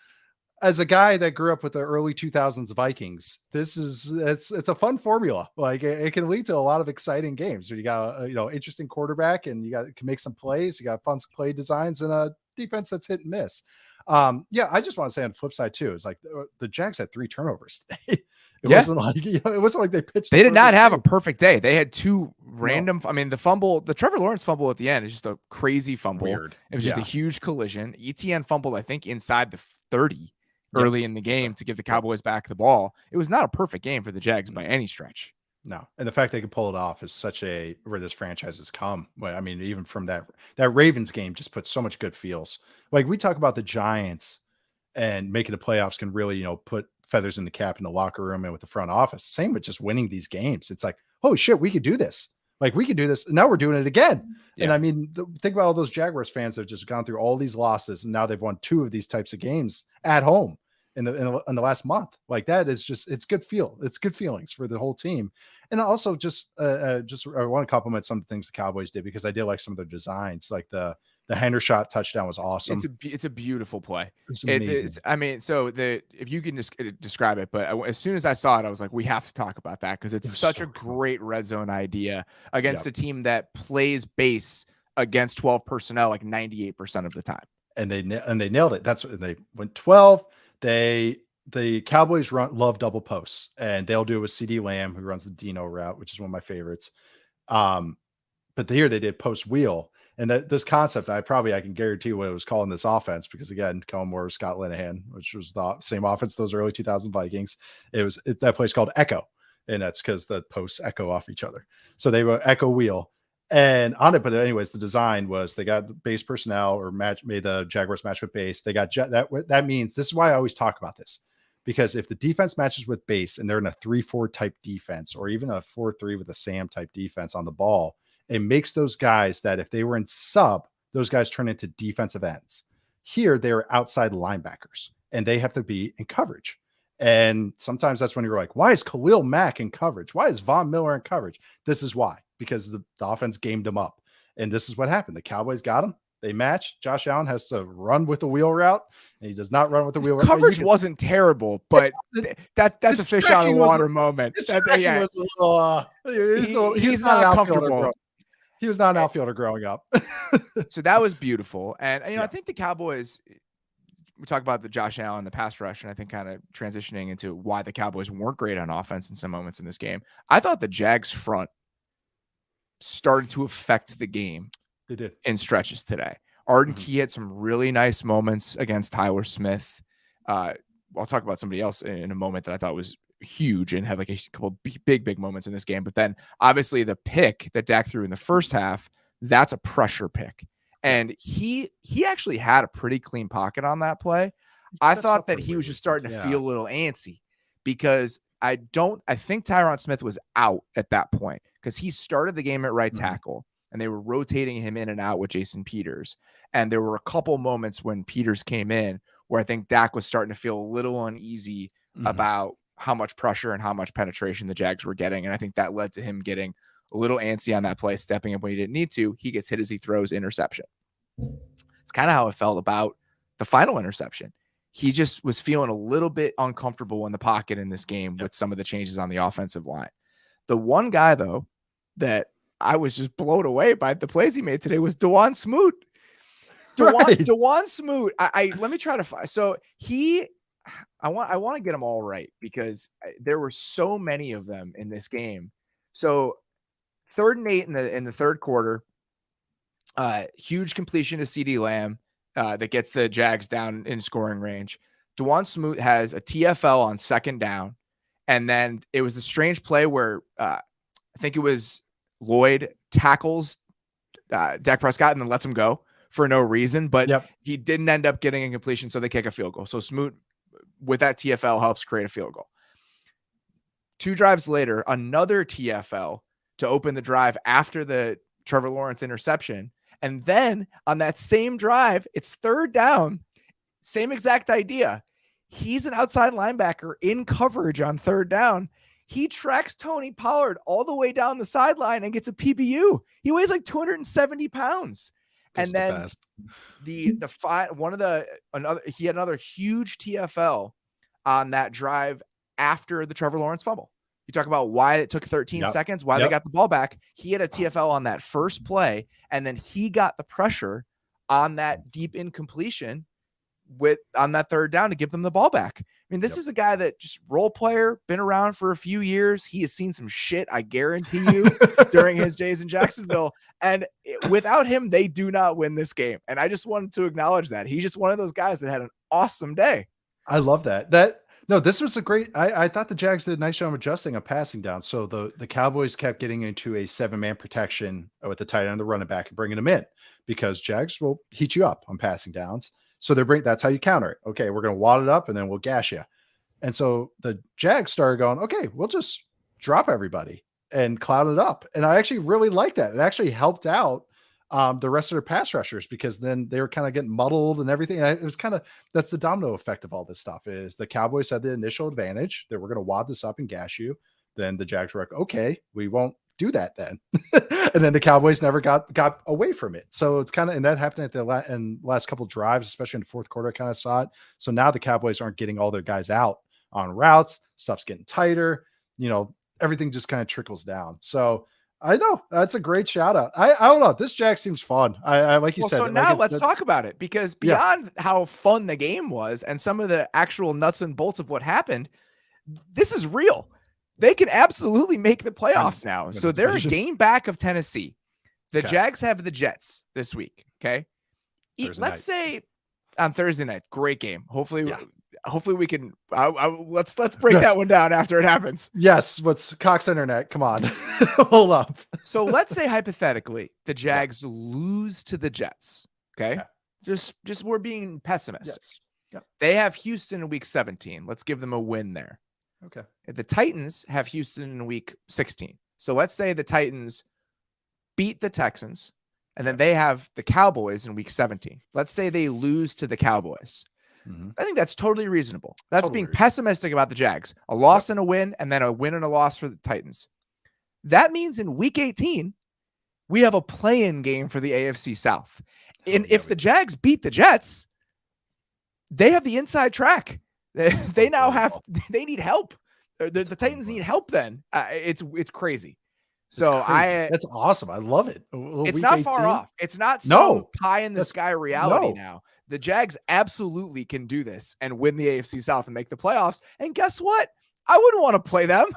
as a guy that grew up with the early 2000s Vikings, it's a fun formula. Like it can lead to a lot of exciting games where you got a interesting quarterback and can make some plays. You got fun play designs and a defense that's hit and miss. I just want to say on the flip side too, it's like the Jags had 3 turnovers today. It wasn't like they pitched. They did not have a perfect day. They had 2 random. I mean, the Trevor Lawrence fumble at the end is just a crazy fumble. Weird. It was just a huge collision. Etienne fumbled, I think, inside the 30 early in the game to give the Cowboys back the ball. It was not a perfect game for the Jags by any stretch. No. And the fact they could pull it off is where this franchise has come. I mean, even from that Ravens game just put so much good feels. Like we talk about the Giants and making the playoffs can really, put feathers in the cap in the locker room and with the front office. Same with just winning these games. It's like, oh shit, we could do this. Like we could do this. Now we're doing it again. Yeah. And I mean, think about all those Jaguars fans that have just gone through all these losses. And now they've won 2 of these types of games at home in the last month. Like that is just, it's good feelings for the whole team. And also I want to compliment some of the things the Cowboys did because I did like some of their designs, like the Hendershot touchdown was awesome. It's a beautiful play. It's I mean, so if you can just describe it, but as soon as I saw it, I was like, we have to talk about that because it's such a great red zone idea against a team that plays base against 12 personnel like 98% of the time. And they nailed it. That's what they went 12. The Cowboys love double posts, and they'll do it with CD Lamb, who runs the Dino route, which is one of my favorites. But here they did post wheel. And this concept, I can guarantee what it was calling this offense, because again, Kellen Moore, Scott Linehan, which was the same offense, those early 2000 Vikings. That place called Echo. And that's because the posts echo off each other. So they were Echo wheel and on it. But anyways, the design was they got base personnel made the Jaguars match with base. They got that means this is why I always talk about this, because if the defense matches with base and they're in a 3-4 type defense, or even a 4-3 with a Sam type defense on the ball, it makes those guys that if they were in sub, those guys turn into defensive ends. Here, they're outside linebackers and they have to be in coverage. And sometimes that's when you're like, why is Khalil Mack in coverage? Why is Von Miller in coverage? This is why, because the offense gamed them up. And this is what happened. The Cowboys got him. They match. Josh Allen has to run with the wheel route, and he does not run with the wheel route. Coverage wasn't terrible, but that's a fish out of water moment. He's not comfortable. He was not an outfielder growing up. So that was beautiful. And, I think the Cowboys, we talk about the Josh Allen, the pass rush, and I think kind of transitioning into why the Cowboys weren't great on offense in some moments in this game. I thought the Jags front started to affect the game. They did in stretches today. Arden Key had some really nice moments against Tyler Smith. I'll talk about somebody else in a moment that I thought was huge and had like a couple big moments in this game. But then obviously the pick that Dak threw in the first half, that's a pressure pick. And he actually had a pretty clean pocket on that play. I thought that he was just starting to feel a little antsy because I think Tyron Smith was out at that point because he started the game at right tackle and they were rotating him in and out with Jason Peters. And there were a couple moments when Peters came in where I think Dak was starting to feel a little uneasy about how much pressure and how much penetration the Jags were getting. And I think that led to him getting a little antsy on that play, stepping up when he didn't need to. He gets hit as he throws, interception. It's kind of how I felt about the final interception. He just was feeling a little bit uncomfortable in the pocket in this game with some of the changes on the offensive line. The one guy, though, that I was just blown away by the plays he made today was Dewan Smoot. Dewan Smoot. Let me try to find. So I want to get them all right because there were so many of them in this game. So 3rd and 8 in the third quarter, huge completion to CeeDee Lamb that gets the Jags down in scoring range. Dewan Smoot has a TFL on 2nd down. And then it was the strange play where I think it was Lloyd tackles Dak Prescott and then lets him go for no reason, but he didn't end up getting a completion, so they kick a field goal. So Smoot, with that TFL, helps create a field goal. 2 drives later, another TFL to open the drive after the Trevor Lawrence interception. And then on that same drive, it's 3rd down, same exact idea. He's an outside linebacker in coverage on 3rd down. He tracks Tony Pollard all the way down the sideline and gets a PBU. He weighs like 270 pounds. And then he had another huge TFL on that drive after the Trevor Lawrence fumble. You talk about why it took 13 seconds, why they got the ball back. He had a TFL on that first play, and then he got the pressure on that deep incompletion on that 3rd down to give them the ball back. I mean, this is a guy that just role player, been around for a few years. He has seen some shit, I guarantee you, during his days in Jacksonville. And without him, they do not win this game. And I just wanted to acknowledge that. He's just one of those guys that had an awesome day. I love that. No, this was a great. I thought the Jags did a nice job adjusting a passing down. So the Cowboys kept getting into a 7-man protection with the tight end and the running back and bringing them in because Jags will heat you up on passing downs. So that's how you counter it. Okay, we're going to wad it up and then we'll gash you. And so the Jags started going, okay, we'll just drop everybody and cloud it up. And I actually really liked that. It actually helped out the rest of their pass rushers because then they were kind of getting muddled and everything. And it was that's the domino effect of all this stuff is the Cowboys had the initial advantage that we're going to wad this up and gash you. Then the Jags were like, okay, we won't do that then. And then the Cowboys never got away from it. So it's and that happened at the last couple of drives, especially in the fourth quarter, I kind of saw it. So now the Cowboys aren't getting all their guys out on routes. Stuff's getting tighter. Everything just kind of trickles down. So I know that's a great shout out. I don't know. This Jack seems fun. I like you said. So now let's talk about it because beyond how fun the game was and some of the actual nuts and bolts of what happened, this is real. They can absolutely make the playoffs now. So they're a game back of Tennessee. The Jags have the Jets this week. Okay. Let's say on Thursday night, great game. Hopefully we can, let's break that one down after it happens. Yes. What's Cox Internet? Come on. Hold up. So let's say hypothetically the Jags lose to the Jets. Okay. Yeah. Just we're being pessimistic. Yes. Yep. They have Houston in week 17. Let's give them a win there. Okay. The Titans have Houston in week 16. So let's say the Titans beat the Texans and then they have the Cowboys in week 17. Let's say they lose to the Cowboys. Mm-hmm. I think that's totally reasonable. That's being pessimistic about the Jags. A loss and a win, and then a win and a loss for the Titans. That means in week 18, we have a play-in game for the AFC South. And if the Jags beat the Jets, they have the inside track. They now they need help. The Titans need help then. It's crazy. So that's awesome. I love it. It's not 18? Far off. It's not some pie in the sky reality now. The Jags absolutely can do this and win the AFC South and make the playoffs. And guess what? I wouldn't want to play them.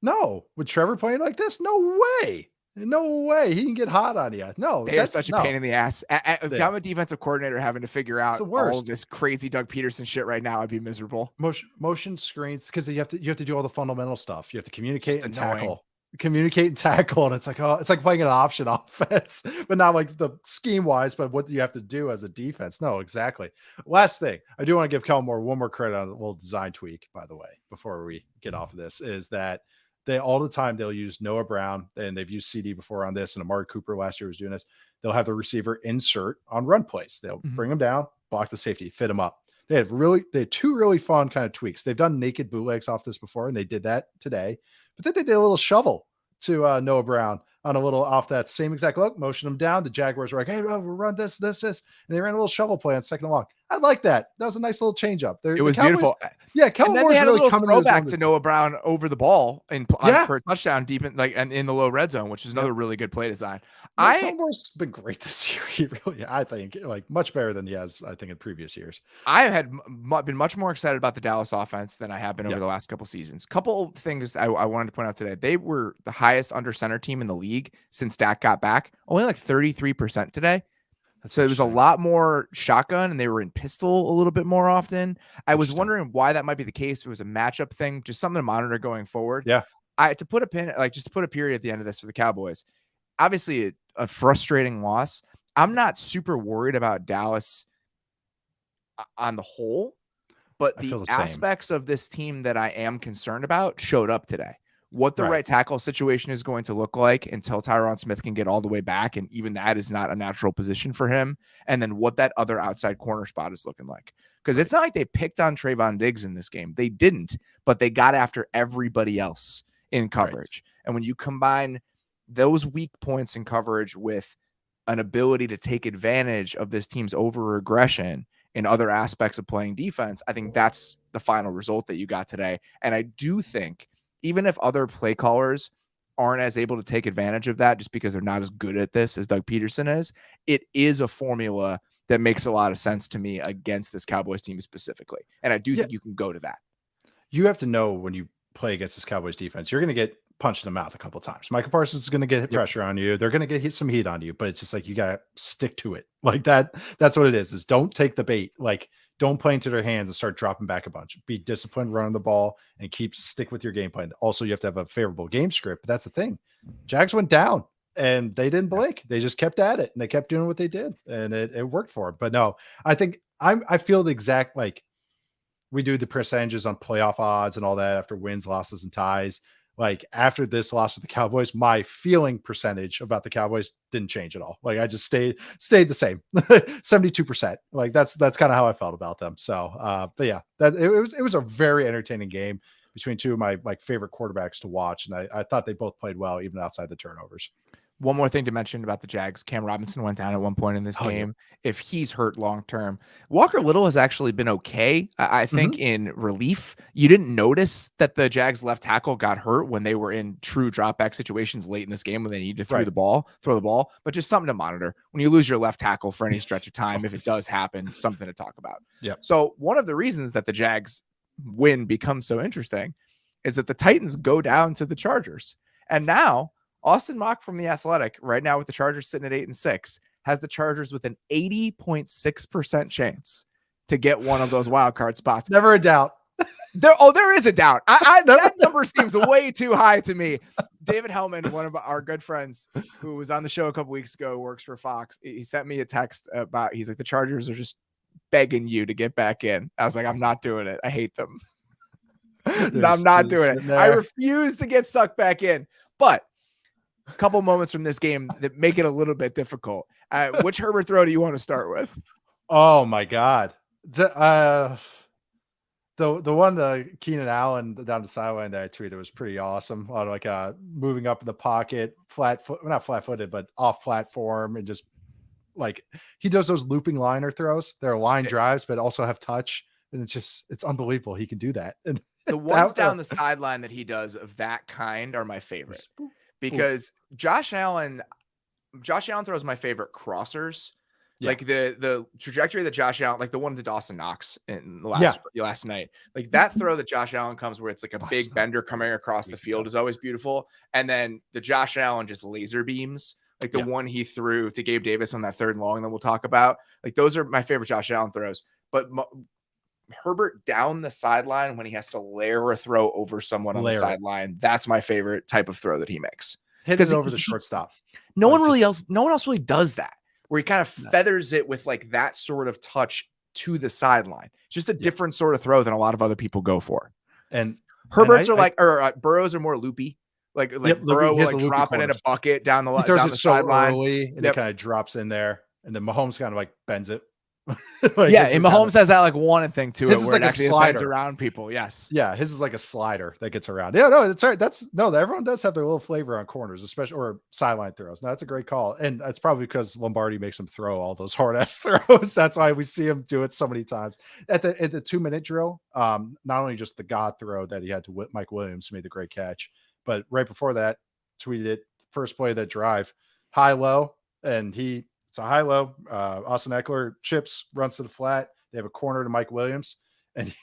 No. With Trevor playing like this? No way. No way. He can get hot on you. No, They are such a pain in the ass. If I'm a defensive coordinator having to figure out all of this crazy Doug Peterson shit right now, I'd be miserable. Motion screens, because you have to do all the fundamental stuff. You have to communicate and tackle. And it's like, oh, it's like playing an option offense, but not like the scheme wise, but what you have to do as a defense. No, exactly. Last thing, I do want to give Kellen Moore one more credit on a little design tweak, by the way, before we get off of this, is that they all the time they'll use Noah Brown, and they've used CD before on this, and Amari Cooper last year was doing this. They'll have the receiver insert on run plays. They'll bring them down, block the safety, fit them up. They had two really fun kind of tweaks. They've done naked bootlegs off this before, and they did that today. But then they did a little shovel to Noah Brown on a little off that same exact look, motion him down. The Jaguars were like, hey, we'll run this. And they ran a little shovel play on second and long. I like that. That was a nice little change up. It was beautiful. Yeah, Kellen Moore's they had really a little throwback to Noah Brown over the ball for a touchdown deep in the low red zone, which is another really good play design. Kellen Moore's been great this year. He really, I think, like much better than he has, I think, in previous years. I had been much more excited about the Dallas offense than I have been over the last couple seasons. Couple things I wanted to point out today. They were the highest under center team in the league since Dak got back. Only like 33% today. So it was a lot more shotgun, and they were in pistol a little bit more often. I was wondering why that might be the case. If it was a matchup thing, just something to monitor going forward. Yeah. To put a pin, just to put a period at the end of this for the Cowboys, obviously a frustrating loss. I'm not super worried about Dallas on the whole, but the aspects of this team that I am concerned about showed up today. What the right tackle situation is going to look like until Tyron Smith can get all the way back, and even that is not a natural position for him. And then what that other outside corner spot is looking like. Because it's not like they picked on Trayvon Diggs in this game. They didn't, but they got after everybody else in coverage. Right. And when you combine those weak points in coverage with an ability to take advantage of this team's over-aggression in other aspects of playing defense, I think that's the final result that you got today. And I do think, even if other play callers aren't as able to take advantage of that just because they're not as good at this as Doug Peterson is, it is a formula that makes a lot of sense to me against this Cowboys team specifically. And I do think you can go to that. You have to know when you play against this Cowboys defense, you're going to get punched in the mouth a couple of times. Micah Parsons is going to get pressure on you. They're going to get some heat on you, but it's just like, you got to stick to it like that. That's what it is don't take the bait. Like, don't play into their hands and start dropping back a bunch. Be disciplined, running the ball, and stick with your game plan. Also, you have to have a favorable game script, but that's the thing. Jags went down and they didn't blink. They just kept at it and they kept doing what they did, and it worked for them. But no, I think I feel the exact, like, we do the percentages on playoff odds and all that after wins, losses, and ties. Like, after this loss with the Cowboys, my feeling percentage about the Cowboys didn't change at all. Like, I just stayed the same, 72%. Like, that's kind of how I felt about them. So, but yeah, it was a very entertaining game between two of my favorite quarterbacks to watch. And I thought they both played well, even outside the turnovers. One more thing to mention about the Jags. Cam Robinson went down at one point in this game. Yeah. If he's hurt long-term, Walker Little has actually been okay. I think in relief. You didn't notice that the Jags left tackle got hurt when they were in true drop-back situations late in this game when they need to throw the ball, but just something to monitor. When you lose your left tackle for any stretch of time, if it does happen, something to talk about. Yeah. So one of the reasons that the Jags win becomes so interesting is that the Titans go down to the Chargers. And now Austin Mock from The Athletic, right now with the Chargers sitting at 8-6, has the Chargers with an 80.6% chance to get one of those wild card spots. Never a doubt. There is a doubt. That number seems way too high to me. David Hellman, one of our good friends who was on the show a couple weeks ago, works for Fox. He sent me a text about, he's like, the Chargers are just begging you to get back in. I was like, I'm not doing it. I hate them. I'm not doing it. I refuse to get sucked back in. But a couple moments from this game that make it a little bit difficult. Which Herbert throw do you want to start with? Oh my God. The one, Keenan Allen down the sideline that I tweeted was pretty awesome. Like moving up in the pocket, not flat-footed, but off platform, and just like he does those looping liner throws. They're line drives, but also have touch, and it's unbelievable. He can do that. And the ones down the sideline that he does of that kind are my favorite. Because Josh Allen throws my favorite crossers, Yeah. Like the trajectory that Josh Allen, like the one to Dawson Knox in the last night, like that throw that Josh Allen comes where it's like a big bender coming across the field is always beautiful. And then the Josh Allen just laser beams, like the one he threw to Gabe Davis on that 3rd and long that we'll talk about. Like those are my favorite Josh Allen throws. But Herbert down the sideline when he has to layer a throw over someone on the sideline, that's my favorite type of throw that he makes. Hit it over the shortstop. No one else really does that, where he kind of feathers it with like that sort of touch to the sideline. Just a different sort of throw than a lot of other people go for. And Herbert's Burrows are more loopy. Like Burrow will like drop it in a bucket down the sideline. Early, and it kind of drops in there, and then Mahomes kind of like bends it. And Mahomes has that like wanted thing to it, where like it actually bends around people. Yes. Yeah, his is like a slider that gets around. Yeah, no, that's right. Everyone does have their little flavor on corners, especially or sideline throws. Now, that's a great call, and it's probably because Lombardi makes him throw all those hard ass throws. That's why we see him do it so many times. At the 2-minute drill, not only just the God throw that he had to Mike Williams, who made the great catch, but right before that, tweeted it first play of that drive, high low, and it's a high-low. Austin Eckler chips, runs to the flat. They have a corner to Mike Williams. And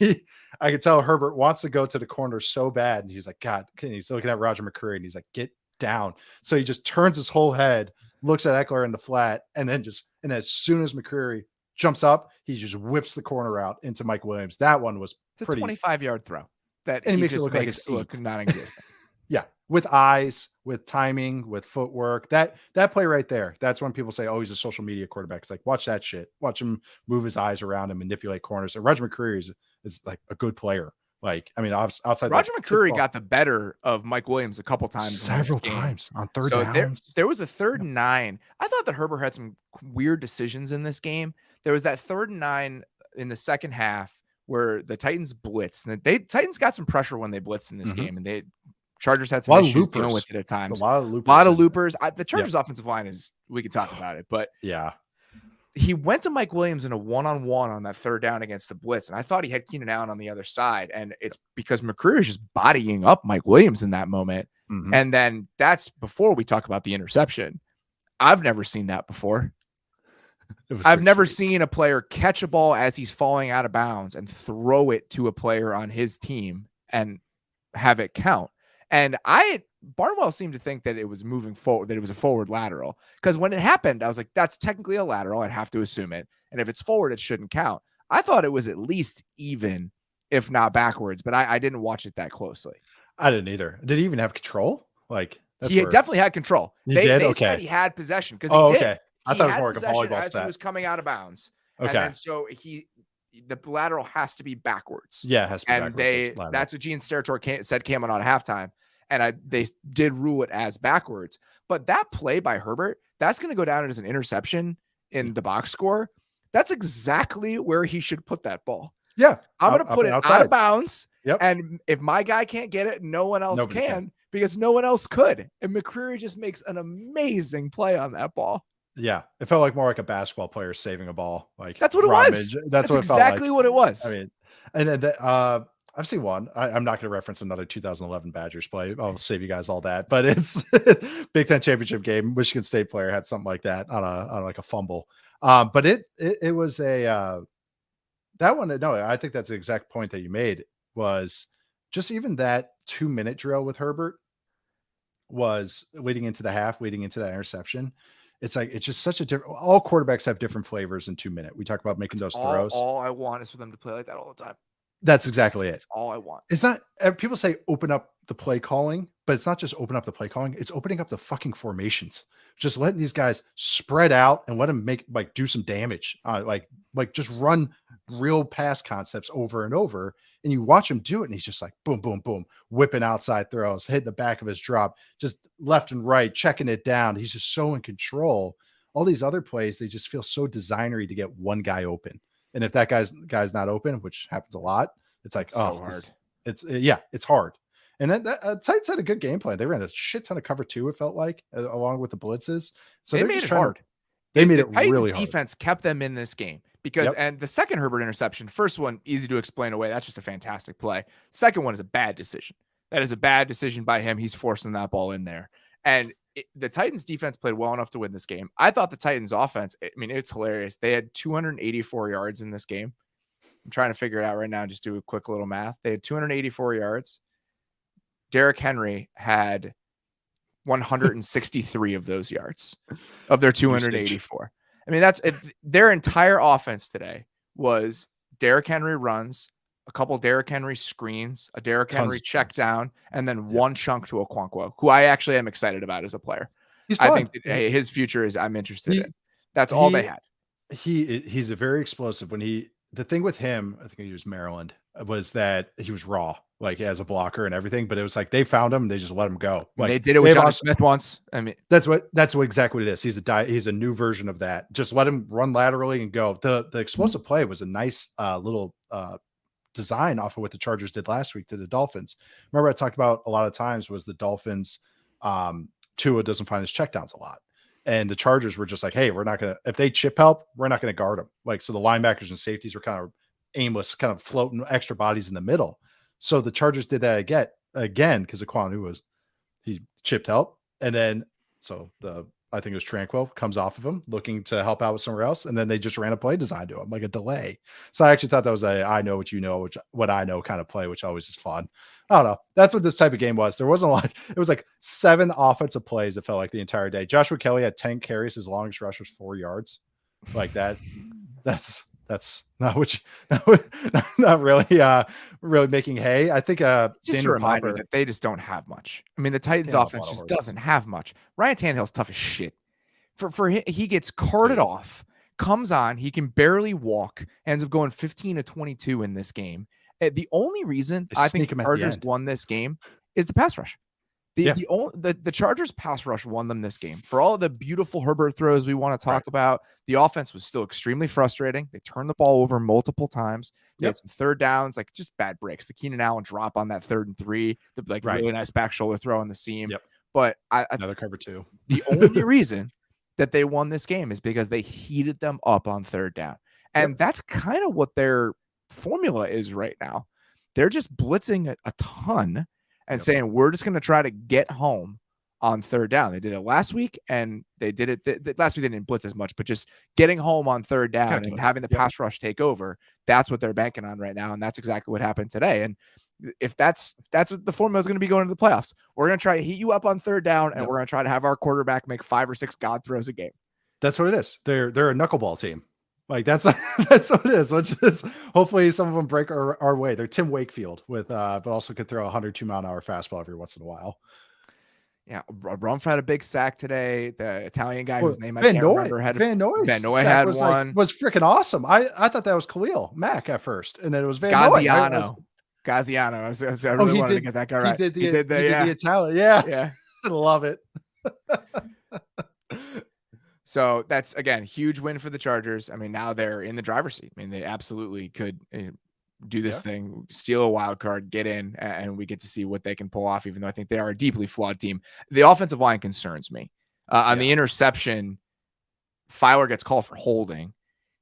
I could tell Herbert wants to go to the corner so bad. And he's like, God, he's looking at Roger McCreary and he's like, get down. So he just turns his whole head, looks at Eckler in the flat, and as soon as McCreary jumps up, he just whips the corner out into Mike Williams. That one was a 25-yard throw that and he makes just it look makes like look non-existent. Yeah. With eyes, with timing, with footwork, that play right there. That's when people say, oh, he's a social media quarterback. It's like, watch that shit. Watch him move his eyes around and manipulate corners. And Roger McCreary is like a good player. Like, I mean, outside Roger McCreary got the better of Mike Williams a couple times. Several times on third downs. There was a 3rd and 9. I thought that Herbert had some weird decisions in this game. There was that 3rd and 9 in the second half where the Titans blitzed. And Titans got some pressure when they blitzed in this game, and Chargers had some issues dealing with it at times. A lot of loopers. The Chargers offensive line we could talk about it, but he went to Mike Williams in a one-on-one on that 3rd down against the blitz. And I thought he had Keenan Allen on the other side. And it's because McCreary is just bodying up Mike Williams in that moment. Mm-hmm. And then that's before we talk about the interception. I've never seen that before. I've never seen a player catch a ball as he's falling out of bounds and throw it to a player on his team and have it count. And Barnwell seemed to think that it was moving forward, that it was a forward lateral. Because when it happened, I was like, that's technically a lateral. I'd have to assume it. And if it's forward, it shouldn't count. I thought it was at least even, if not backwards, but I didn't watch it that closely. I didn't either. Did he even have control? Like, he definitely had control. They said he had possession because he did. Okay. I thought it was more like a volleyball stat. He was coming out of bounds. Okay. And then so the lateral has to be backwards. Yeah, it has to be backwards. That's what Gene Steratore said came on at halftime. And they did rule it as backwards. But that play by Herbert, that's going to go down as an interception in the box score. That's exactly where he should put that ball. Yeah. I'm going to put it outside. out of bounds. Yep. And if my guy can't get it, no one else can because no one else could. And McCreary just makes an amazing play on that ball. Yeah. It felt like more like a basketball player saving a ball. Like that's what it was. That's what exactly what it was. I mean, and then I've seen one. I'm not going to reference another 2011 Badgers play. I'll save you guys all that. But it's Big Ten championship game. Michigan State player had something like that on like a fumble. But it was that one. No, I think that's the exact point that you made. Was just even that 2-minute drill with Herbert was leading into the half, leading into that interception. It's like it's just such a different. All quarterbacks have different flavors in 2 minutes. We talk about making those throws. All I want is for them to play like that all the time. That's exactly it. That's all I want. It's not, people say open up the play calling, but it's not just open up the play calling. It's opening up the fucking formations. Just letting these guys spread out and let them do some damage. Like just run real pass concepts over and over. And you watch him do it. And he's just like, boom, boom, boom, whipping outside throws, hitting the back of his drop, just left and right, checking it down. He's just so in control. All these other plays, they just feel so designery to get one guy open. And if that guy's not open, which happens a lot, it's like, so hard. It's hard. And then Titans had a good game plan. They ran a shit ton of cover 2, it felt like, along with the blitzes. So they made it hard. They made it really hard. Defense kept them in this game because, and the second Herbert interception, first one, easy to explain away. That's just a fantastic play. Second one is a bad decision. That is a bad decision by him. He's forcing that ball in there. And the Titans defense played well enough to win this game. I thought the Titans offense, I mean, it's hilarious. They had 284 yards in this game. I'm trying to figure it out right now. Just do a quick little math. They had 284 yards. Derrick Henry had 163 of those yards of their 284. I mean, that's their entire offense today was Derrick Henry runs, a couple Derrick Henry screens, a Derrick Henry check down, and then one chunk to Okonkwo, who I actually am excited about as a player. I think his future I'm interested in. That's all they had. He's a very explosive the thing with him, I think he was Maryland, was that he was raw, like as a blocker and everything, but it was like they found him, they just let him go. Like they did it with Johnny Smith once. I mean, that's exactly what it is. He's a new version of that. Just let him run laterally and go. The explosive play was a nice little design off of what the Chargers did last week to the Dolphins. Remember, I talked about a lot of times was the Dolphins, Tua doesn't find his checkdowns a lot. And the Chargers were just like, hey, we're not going to, if they chip help, we're not going to guard them. Like, so the linebackers and safeties were kind of aimless, kind of floating extra bodies in the middle. So the Chargers did that again, because Ekwonu he chipped help. And then, I think it was Tranquil comes off of him looking to help out with somewhere else. And then they just ran a play design to him, like a delay. So I actually thought that was I know what you know, what I know kind of play, which always is fun. I don't know. That's what this type of game was. There wasn't a lot. It was like 7 offensive plays. It felt like the entire day. Joshua Kelly had 10 carries. His longest rush was 4 yards. Like that. That's not what not really making hay. I think just Daniel a reminder Popper, that they just don't have much. I mean, the Titans offense just doesn't have much. Ryan Tannehill's tough as shit. He gets carted off, comes on, he can barely walk, ends up going 15 to 22 in this game. The only reason I think the Chargers won this game is the pass rush. The Chargers pass rush won them this game. For all of the beautiful Herbert throws we want to talk about, the offense was still extremely frustrating. They turned the ball over multiple times. They had some third downs, like just bad breaks. The Keenan Allen drop on that 3rd and 3, really nice back shoulder throw on the seam. Yep. But another cover 2. The only reason that they won this game is because they heated them up on 3rd down. And that's kind of what their formula is right now. They're just blitzing a ton and saying, we're just going to try to get home on 3rd down. They did it last week, and they did it last week. They didn't blitz as much, but just getting home on 3rd down and having the pass rush take over. That's what they're banking on right now. And that's exactly what happened today. And if that's what the formula is going to be going into the playoffs, we're going to try to heat you up on 3rd down, and we're going to try to have our quarterback make 5 or 6 God throws a game. That's what it is. They're a knuckleball team. Like that's what it is. Which is hopefully some of them break our way. They're Tim Wakefield with, but also could throw a 102-mile-an-hour fastball every once in a while. Yeah, Rumpf had a big sack today. The Italian guy whose name I can't remember Van Noy had one. Was freaking awesome. I thought that was Khalil Mack at first, and then it was Van Gaziano. I really wanted to get that guy right. He did the Italian. Yeah. I love it. So that's, again, huge win for the Chargers. I mean, now they're in the driver's seat. I mean, they absolutely could do this thing, steal a wild card, get in, and we get to see what they can pull off, even though I think they are a deeply flawed team. The offensive line concerns me. On the interception, Filer gets called for holding.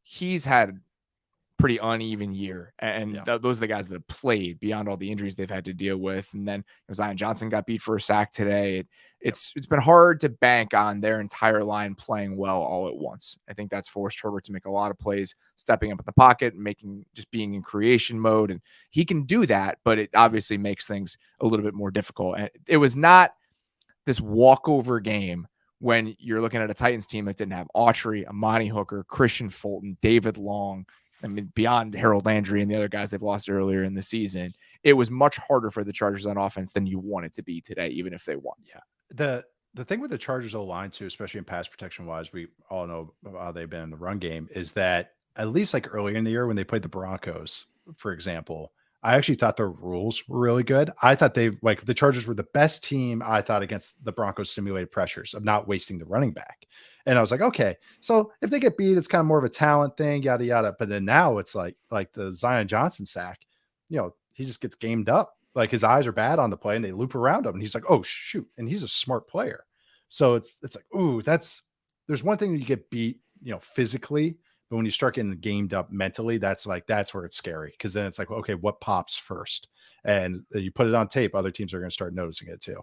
He's had pretty uneven year, and those are the guys that have played beyond all the injuries they've had to deal with. And then Zion Johnson got beat for a sack today. It's been hard to bank on their entire line playing well all at once. I think that's forced Herbert to make a lot of plays, stepping up in the pocket and being in creation mode. And he can do that, but it obviously makes things a little bit more difficult. And it was not this walkover game when you're looking at a Titans team that didn't have Autry, Amani Hooker, Christian Fulton, David Long. I mean, beyond Harold Landry and the other guys they've lost earlier in the season, it was much harder for the Chargers on offense than you want it to be today, even if they won. Yeah. The thing with the Chargers O-line too, especially in pass protection wise, we all know how they've been in the run game, is that at least like earlier in the year when they played the Broncos, for example, I actually thought their rules were really good. I thought the Chargers were the best team, I thought, against the Broncos simulated pressures of not wasting the running back. And I was like, okay, so if they get beat, it's kind of more of a talent thing, yada, yada. But then now it's like the Zion Johnson sack, he just gets gamed up. Like his eyes are bad on the play and they loop around him and he's like, oh shoot. And he's a smart player. So it's like, ooh, there's one thing when you get beat, physically, but when you start getting gamed up mentally, that's where it's scary. Cause then it's like, okay, what pops first? And you put it on tape, other teams are going to start noticing it too.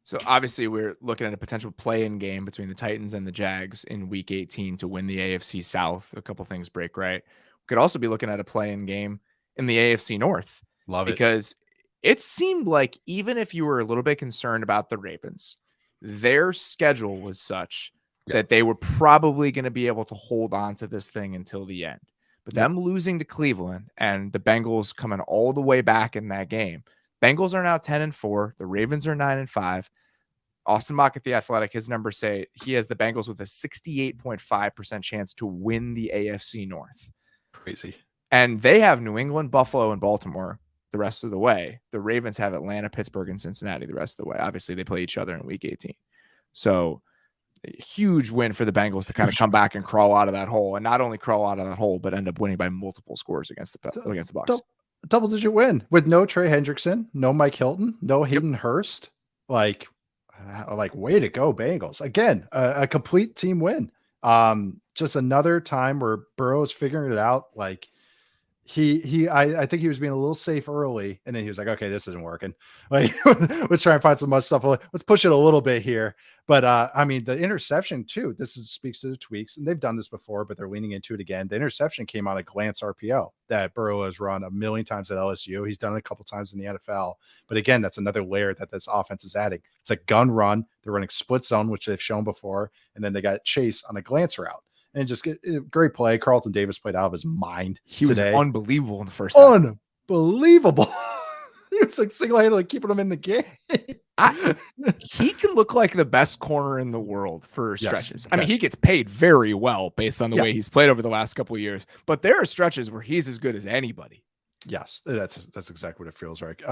So obviously we're looking at a potential play-in game between the Titans and the Jags in Week 18 to win the AFC South. A couple things break right. We could also be looking at a play-in game in the AFC North. Love it. Because it seemed like even if you were a little bit concerned about the Ravens, their schedule was such that they were probably going to be able to hold on to this thing until the end. But them losing to Cleveland and the Bengals coming all the way back in that game, Bengals are now 10-4. The Ravens are 9-5. Austin Mock at The Athletic, his numbers say he has the Bengals with a 68.5% chance to win the AFC North. Crazy. And they have New England, Buffalo, and Baltimore the rest of the way. The Ravens have Atlanta, Pittsburgh, and Cincinnati the rest of the way. Obviously, they play each other in Week 18. So a huge win for the Bengals to kind of come back and crawl out of that hole. And not only crawl out of that hole, but end up winning by multiple scores against the Bucs. Double-digit win with no Trey Hendrickson, no Mike Hilton, no Hayden Hurst. Like way to go, Bengals. Again, a complete team win. Just another time where Burrow's figuring it out. Like I think he was being a little safe early, and then he was like, okay, this isn't working. Like, let's try and find some more stuff. Let's push it a little bit here. But I mean, the interception too, speaks to the tweaks, and they've done this before, but they're leaning into it again. The interception came on a glance RPO that Burrow has run a million times at LSU. He's done it a couple times in the NFL. But again, that's another layer that this offense is adding. It's a gun run. They're running split zone, which they've shown before. And then they got Chase on a glance route. And just get great play. Carlton Davis played out of his mind. He today. was unbelievable in the first time. Unbelievable. It's like single-handedly keeping him in the game. He can look like the best corner in the world for stretches. Yes. I mean, he gets paid very well based on the way he's played over the last couple of years. But there are stretches where he's as good as anybody. Yes, that's exactly what it feels like.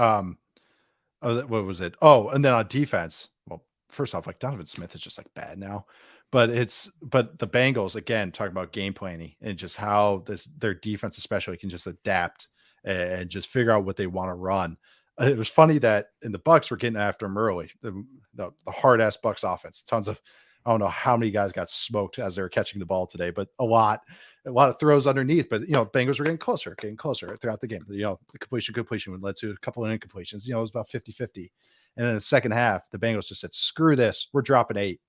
What was it? Oh, and then on defense, well, first off, like Donovan Smith is just like bad now. But the Bengals, again, talking about game planning and just how their defense especially can just adapt and just figure out what they want to run. It was funny that in the Bucs were getting after them early. The hard ass Bucs offense, tons of, I don't know how many guys got smoked as they were catching the ball today, but a lot of throws underneath. But Bengals were getting closer throughout the game. The completion led to a couple of incompletions. It was about 50-50. And then the second half, the Bengals just said, screw this, we're dropping 8.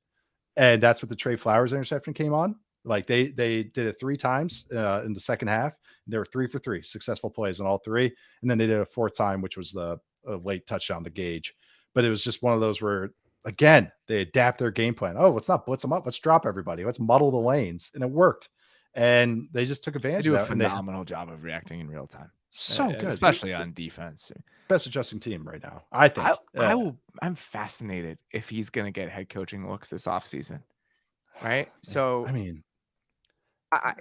And that's what the Trey Flowers interception came on. Like they did it 3 times in the second half. They were 3 for 3 successful plays on all 3. And then they did a 4th time, which was a late touchdown to Gage. But it was just one of those where, again, they adapt their game plan. Oh, let's not blitz them up. Let's drop everybody. Let's muddle the lanes. And it worked. And they just took advantage of that. They do a phenomenal job of reacting in real time. So good. Especially on defense. Best adjusting team right now, I think. I'm fascinated if he's going to get head coaching looks this offseason. Right? So, I mean,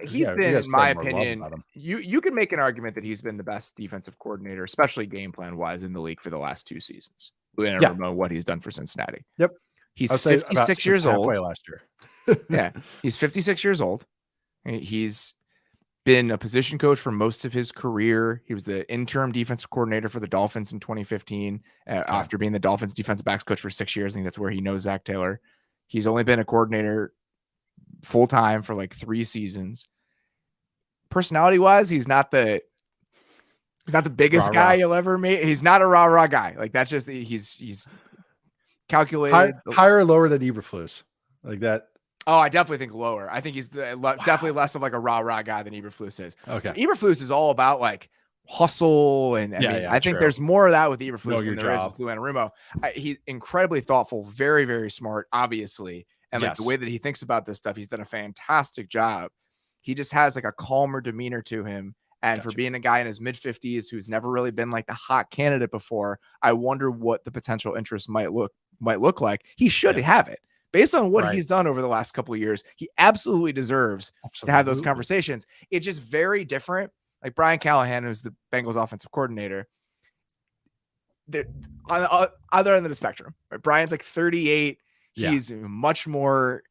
he's been, in my opinion, you can make an argument that he's been the best defensive coordinator, especially game plan wise, in the league for the last 2 seasons. We don't know what he's done for Cincinnati. Yep. He's 56 years old. Last year. Yeah. He's 56 years old. He's been a position coach for most of his career. He was the interim defensive coordinator for the Dolphins in 2015 after being the Dolphins defensive backs coach for 6 years. I think that's where he knows Zach Taylor. He's only been a coordinator full time for like 3 seasons. Personality wise, he's not the biggest guy you'll ever meet. He's not a rah guy. Like that's just he's calculated. Higher or lower than Eberflus, like that. Oh, I definitely think lower. I think he's definitely less of like a rah guy than Eberflus is. Okay, Eberflus is all about like hustle and I think there's more of that with Eberflus than there is with Lou Anarumo. He's incredibly thoughtful, very very smart, obviously. And like the way that he thinks about this stuff, he's done a fantastic job. He just has like a calmer demeanor to him. And for being a guy in his mid-50s who's never really been like the hot candidate before, I wonder what the potential interest might look like. He should have it. Based on what he's done over the last couple of years, he absolutely deserves to have those conversations. It's just very different. Like Brian Callahan, who's the Bengals offensive coordinator, they're on the other end of the spectrum. Right? Brian's like 38. He's much more,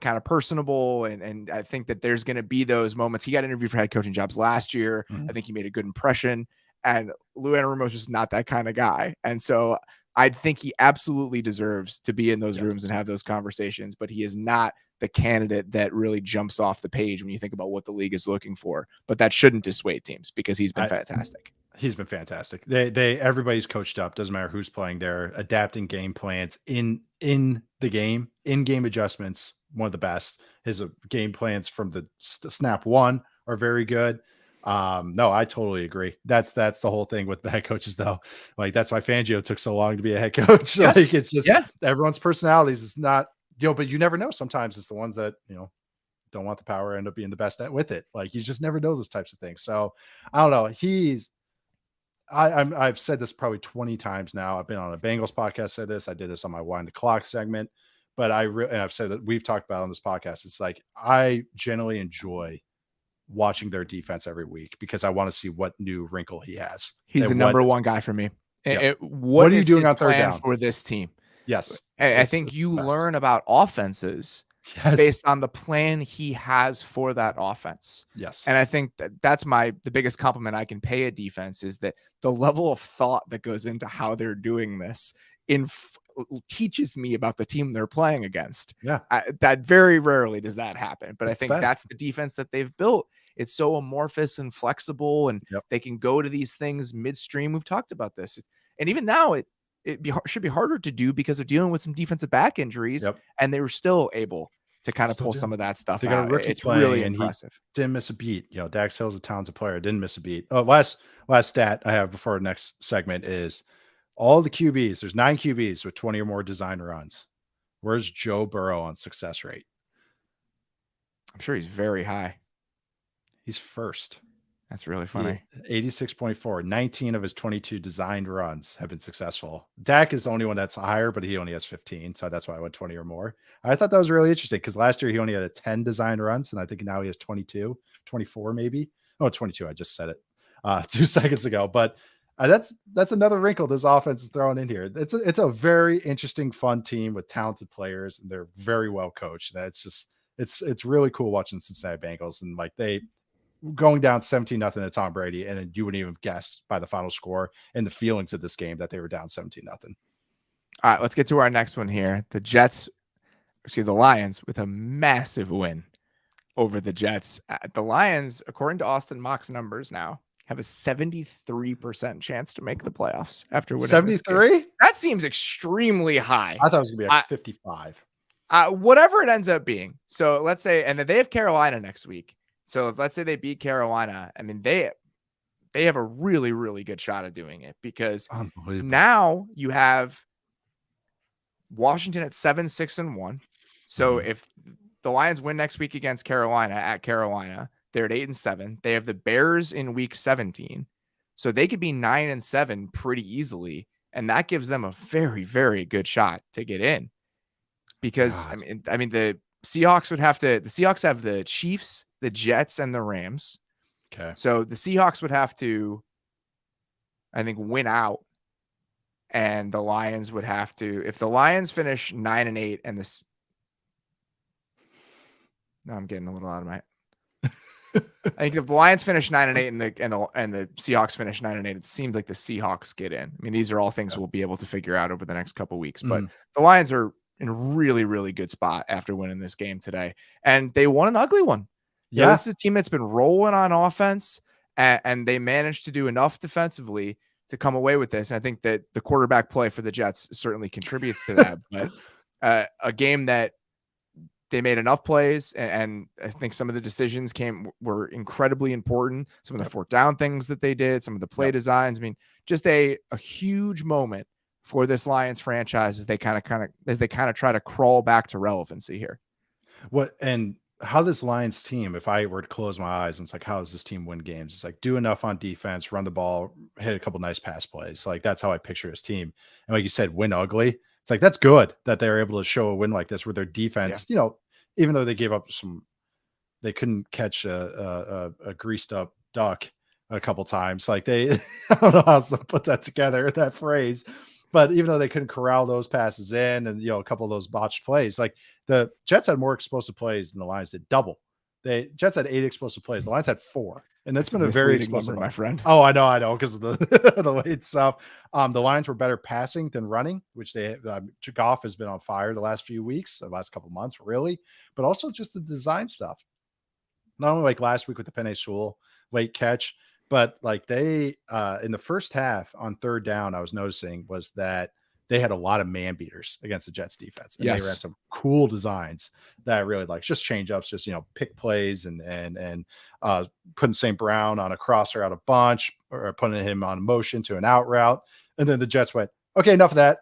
kind of personable. And I think that there's going to be those moments. He got interviewed for head coaching jobs last year. I think he made a good impression. And Lou Anarumo is just not that kind of guy. And so I think he absolutely deserves to be in those rooms and have those conversations, but he is not the candidate that really jumps off the page when you think about what the league is looking for. But that shouldn't dissuade teams because he's been fantastic. He's been fantastic. Everybody's coached up. Doesn't matter who's playing. They're adapting game plans in the game, in-game adjustments. One of the best. His game plans from the snap one are very good. No, I totally agree. That's the whole thing with the head coaches, though. Like, that's why Fangio took so long to be a head coach. Yes. Like, it's just everyone's personalities. It's not, but you never know. Sometimes it's the ones that don't want the power, end up being the best with it. Like, you just never know those types of things. So I don't know. I've said this probably 20 times now. I've been on a Bengals podcast, said this. I did this on my Wind the Clock segment, but and I've said that we've talked about on this podcast. It's like, I generally enjoy watching their defense every week because I want to see what new wrinkle he has. He's the number one guy for me. Yeah. What are you doing on third plan down for this team? Yes. I think you learn about offenses based on the plan he has for that offense. Yes. And I think that's the biggest compliment I can pay a defense is that the level of thought that goes into how they're doing this teaches me about the team they're playing against. Yeah. That very rarely does that happen. But I think best. that's the defense that they've built. It's so amorphous and flexible, and they can go to these things midstream. We've talked about this. And even now it should be harder to do because they're dealing with some defensive back injuries, and they were still able to kind of pull some of that stuff out. It's really impressive. Didn't miss a beat. Dax Hill's a talented player. Didn't miss a beat. Oh, last stat I have before the next segment is all the QBs. There's 9 QBs with 20 or more design runs. Where's Joe Burrow on success rate? I'm sure he's very high. He's first. That's really funny. 86.4. 19 of his 22 designed runs have been successful. Dak is the only one that's higher, but he only has 15. So that's why I went 20 or more. I thought that was really interesting because last year he only had 10 designed runs, and I think now he has 22, 24 maybe. Oh, 22. I just said it 2 seconds ago. But that's another wrinkle this offense is throwing in here. It's a very interesting, fun team with talented players, and they're very well coached. That's just it's really cool watching Cincinnati Bengals, and like they going down 17-0 to Tom Brady, and then you wouldn't even have guessed by the final score and the feelings of this game that they were down 17-0. All right, let's get to our next one here. The Lions with a massive win over the Jets. The Lions, according to Austin Mock's numbers now, have a 73% chance to make the playoffs after winning 73? That seems extremely high. I thought it was going to be like 55. Whatever it ends up being. So let's say, and then they have Carolina next week. So let's say they beat Carolina. I mean, they have a really, really good shot at doing it because now you have Washington at 7-6-1. So if the Lions win next week against Carolina at Carolina, they're at 8-7. They have the Bears in week 17. So they could be 9-7 pretty easily. And that gives them a very, very good shot to get in because I mean, the Seahawks have the Chiefs, the Jets, and the Rams. Okay. So the Seahawks would have to, I think, win out. And the Lions would have to, if the Lions finish 9-8 and this, no, I'm getting a little out of my, I think if the Lions finish 9-8 and the Seahawks finish 9-8, it seems like the Seahawks get in. I mean, these are all things we'll be able to figure out over the next couple of weeks, but the Lions are in a really, really good spot after winning this game today. And they won an ugly one. Yeah. This is a team that's been rolling on offense, and they managed to do enough defensively to come away with this. And I think that the quarterback play for the Jets certainly contributes to that. But a game that they made enough plays, and I think some of the decisions were incredibly important. Some of the fourth down things that they did, some of the play designs. I mean, just a huge moment for this Lions franchise as they kind of try to crawl back to relevancy here. How this Lions team, if I were to close my eyes and it's like, how does this team win games? It's like, do enough on defense, run the ball, hit a couple nice pass plays. Like, that's how I picture his team. And like you said, win ugly. It's like, that's good that they're able to show a win like this where their defense, even though they gave up they couldn't catch a greased up duck a couple times. Like I don't know how to put that together, that phrase. But even though they couldn't corral those passes in and, a couple of those botched plays, like the Jets had more explosive plays than the Lions did. Double. The Jets had 8 explosive plays. The Lions had 4. And that's been a very explosive number, my friend. Oh, I know. Because of the weight stuff. The Lions were better passing than running, which Goff has been on fire the last few weeks, the last couple of months, really. But also just the design stuff. Not only like last week with the Penei Sewell late catch, But like they in the first half on third down, I was noticing was that they had a lot of man beaters against the Jets defense. And they ran some cool designs that I really like. Just change ups, just pick plays and putting St. Brown on a crosser out a bunch or putting him on motion to an out route. And then the Jets went, okay, enough of that.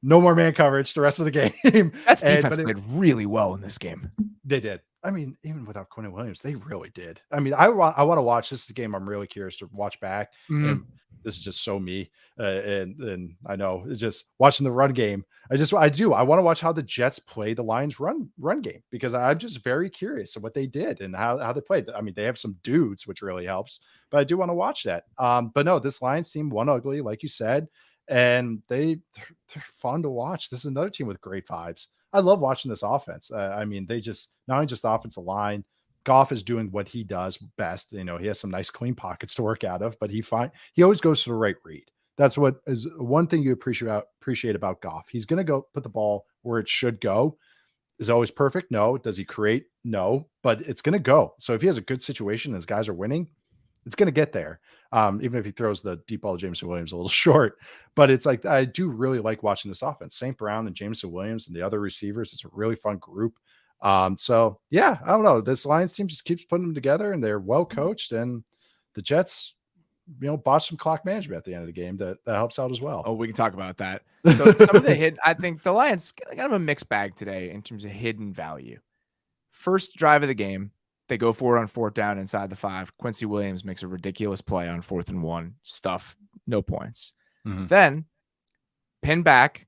No more man coverage the rest of the game. That's defense played really well in this game. They did. I mean, even without Quinn Williams, they really did. I mean, I want to watch. This is the game I'm really curious to watch back. Mm-hmm. And this is just so me. And I know it's just watching the run game. I want to watch how the Jets play the Lions run game, because I'm just very curious of what they did and how they played. I mean, they have some dudes, which really helps, but I do want to watch that. But no, this Lions team won ugly, like you said, and they're fun to watch. This is another team with great vibes. I love watching this offense. I mean, they just not only just the offensive line. Goff is doing what he does best. He has some nice clean pockets to work out of, but he always goes to the right read. That's what is one thing you appreciate about Goff. He's going to go put the ball where it should go. Is it always perfect? No. Does he create? No, but it's going to go. So if he has a good situation and his guys are winning, it's going to get there. Even if he throws the deep ball to Jameson Williams a little short, but it's like, I do really like watching this offense. St. Brown and Jameson Williams and the other receivers. It's a really fun group. So yeah, I don't know. This Lions team just keeps putting them together, and they're well coached, and the Jets, botched some clock management at the end of the game. That helps out as well. Oh, we can talk about that. So some of the I think the Lions kind of a mixed bag today in terms of hidden value. First drive of the game, they go for it on fourth down inside the 5. Quincy Williams makes a ridiculous play on 4th and 1. Stuff, no points. Mm-hmm. Then pin back,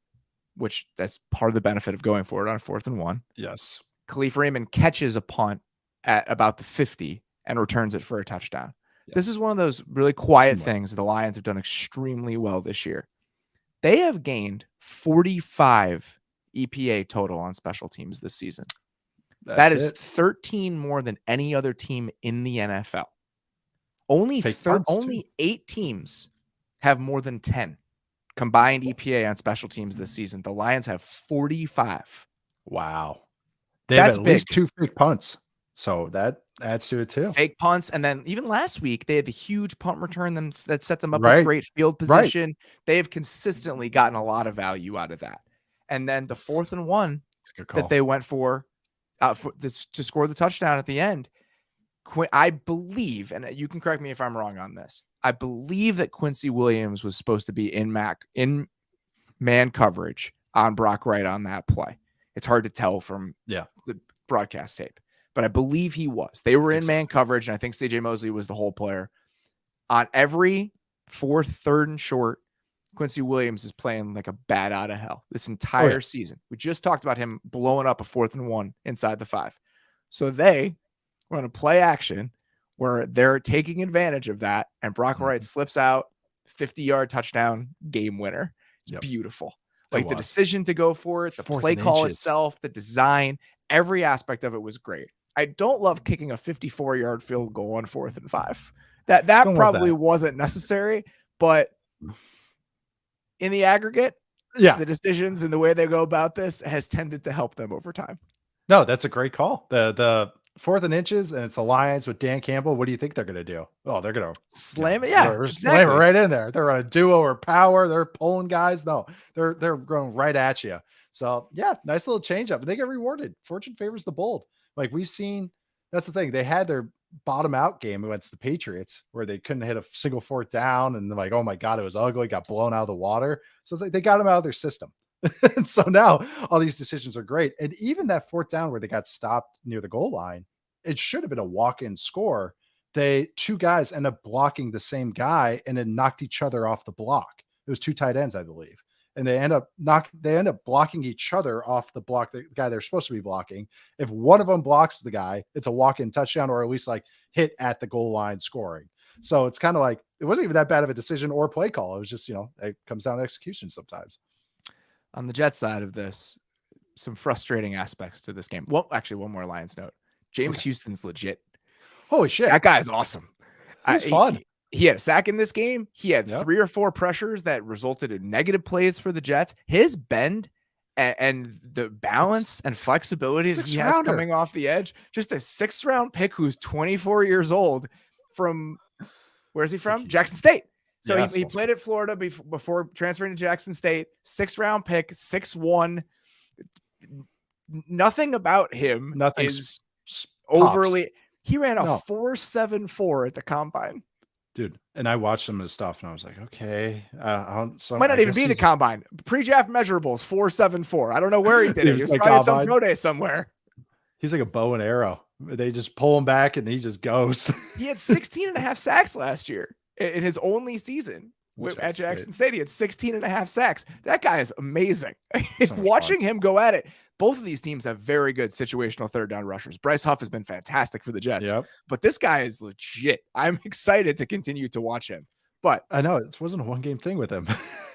which that's part of the benefit of going for it on 4th and 1. Yes. Khalif Raymond catches a punt at about the 50 and returns it for a touchdown. Yes. This is one of those really quiet things the Lions have done extremely well this year. They have gained 45 EPA total on special teams this season. That is 13 more than any other team in the NFL. Only 8 teams have more than 10 combined EPA on special teams this season. The Lions have 45. Wow. They have at least 2 fake punts. So that adds to it too. Fake punts. And then even last week, they had the huge punt return that set them up with great field position. Right. They have consistently gotten a lot of value out of that. And then the 4th and 1 that they went for to score the touchdown at the end. I believe, and you can correct me if I'm wrong on this, I believe that Quincy Williams was supposed to be in man coverage on Brock Wright on that play. It's hard to tell from the broadcast tape, but I believe he was. They were in man coverage, and I think CJ Mosley was the whole player. On every 4th, 3rd, and short, Quincy Williams is playing like a bat out of hell this entire season. We just talked about him blowing up a 4th and 1 inside the 5. So they run a play action where they're taking advantage of that, and Brock Wright slips out, 50-yard touchdown, game winner. It's beautiful. Like the decision to go for it, the play call itself, the design, every aspect of it was great. I don't love kicking a 54-yard field goal on 4th and 5. That probably wasn't necessary, but in the aggregate, the decisions and the way they go about this has tended to help them over time. No, that's a great call. The 4th and inches, and it's the Lions with Dan Campbell. What do you think they're going to do? Oh, they're going to slam it. Yeah, slam it right in there. They're on a duo or power. They're pulling guys. No, they're going right at you. So yeah, nice little change up. They get rewarded. Fortune favors the bold. Like we've seen, that's the thing. They had their bottom out game against the Patriots where they couldn't hit a single 4th down, and they're like, oh my God, it was ugly. Got blown out of the water. So it's like they got them out of their system. And so now all these decisions are great. And even that 4th down where they got stopped near the goal line, it should have been a walk-in score. 2 guys end up blocking the same guy and then knocked each other off the block. It was 2 tight ends, I believe. And they end up blocking each other off the block, the guy they're supposed to be blocking. If one of them blocks the guy, it's a walk-in touchdown, or at least like hit at the goal line scoring. So it's kind of like, it wasn't even that bad of a decision or play call. It was just, it comes down to execution sometimes. On the Jets side of this, some frustrating aspects to this game. Well, actually, one more Lions note. James Houston's legit. Holy shit. That guy is awesome. He's fun. He had a sack in this game. He had 3 or 4 pressures that resulted in negative plays for the Jets. His bend and the balance and flexibility that he has coming off the edge. Just a 6th round pick who's 24 years old from Where's he from? Jackson State. So Yes, he played at Florida before transferring to Jackson State. 6th round pick, 6'1". Nothing about him is overly. He ran a 4.74 at the combine. Dude, and I watched some of his stuff, and I was like, okay. Might not even be the combine. Pre-draft measurables, 4.74. I don't know where he did it. He was like probably at some pro day somewhere. He's like a bow and arrow. They just pull him back, and he just goes. He had 16.5 sacks last year in his only season at Jackson State. He had 16.5 sacks. That guy is amazing. So watching him go at it. Both of these teams have very good situational third down rushers. Bryce Huff has been fantastic for the Jets, but this guy is legit. I'm excited to continue to watch him. But I know this wasn't a one-game thing with him.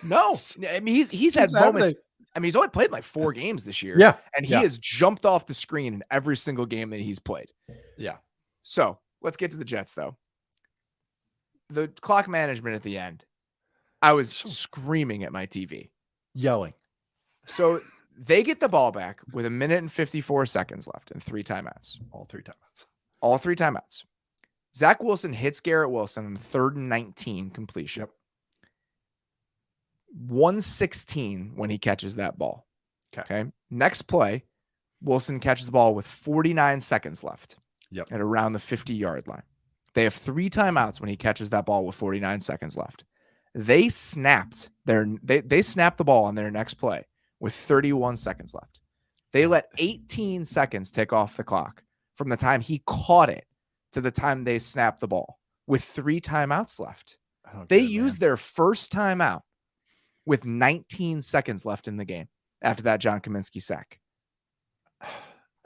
No, I mean he's had moments. I mean, he's only played like 4 games this year. Yeah, and he has jumped off the screen in every single game that he's played. Yeah. So let's get to the Jets, though. The clock management at the end, I was screaming at my TV, yelling. So they get the ball back with 1 minute and 54 seconds left and 3 timeouts. All 3 timeouts. All 3 timeouts. Zach Wilson hits Garrett Wilson on 3rd and 19 completion. 116 when he catches that ball. Okay. Next play, Wilson catches the ball with 49 seconds left. At around the 50-yard line. They have 3 timeouts when he catches that ball with 49 seconds left. They snapped they snapped the ball on their next play with 31 seconds left. They let 18 seconds tick off the clock from the time he caught it to the time they snapped the ball with 3 timeouts left. They used their first timeout with 19 seconds left in the game after that John Kaminsky sack.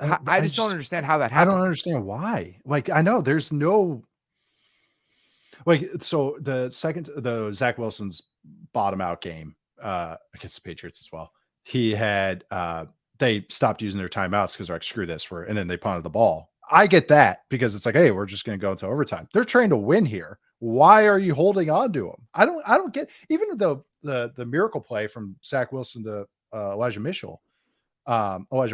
I just don't understand how that happened. I don't understand why. Like, I know there's no so the Zach Wilson's bottom out game against the Patriots as well. He had they stopped using their timeouts because they're like, screw this, and then they punted the ball. I get that because it's like, hey, we're just going to go into overtime. They're trying to win here. Why are you holding on to him? I don't get, even though the miracle play from Zach Wilson to Elijah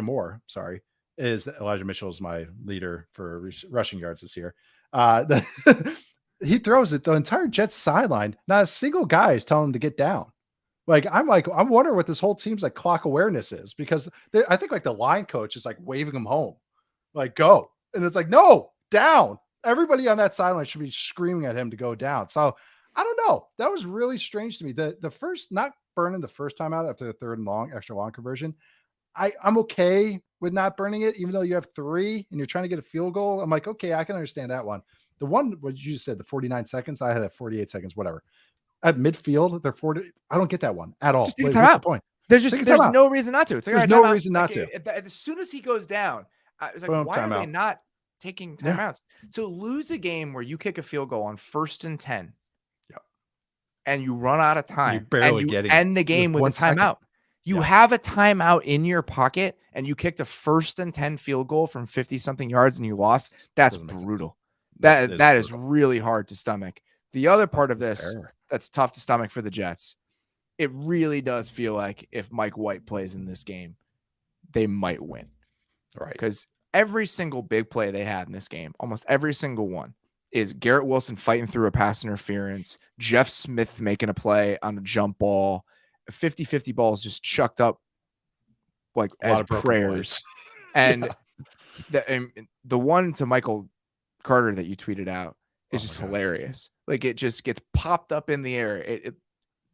Moore, sorry, is that Elijah Mitchell is my leader for rushing yards this year. He throws it the entire Jets sideline. Not a single guy is telling him to get down. I'm wondering what this whole team's like clock awareness is, because I think like the line coach is like waving him home, like go. And it's like, no, down. Everybody on that sideline should be screaming at him to go down. So I don't know. That was really strange to me. The first, not burning the first time out after the 3rd and extra long conversion. I'm okay with not burning it, even though you have 3 and you're trying to get a field goal. I'm like, okay, I can understand that one. The one, what you said, the 49 seconds, I had at 48 seconds, whatever. At midfield, they're 40. I don't get that one at all. Just take what's the point? There's no reason not to. It's like, there's no reason not to. As soon as he goes down, it's like, boom, why are they not taking timeouts? To lose a game where you kick a field goal on 1st and 10, and you run out of time, and you end the game with a timeout. You have a timeout in your pocket, and you kicked a 1st and 10 field goal from 50-something yards, and you lost. That's brutal. That is really hard to stomach. The other part of this that's tough to stomach for the Jets, it really does feel like if Mike White plays in this game, they might win. Right. Because every single big play they had in this game, almost every single one, is Garrett Wilson fighting through a pass interference, Jeff Smith making a play on a jump ball, 50-50 balls just chucked up like as prayers. And the one to Michael Carter that you tweeted out is just hilarious. Like, it just gets popped up in the air. It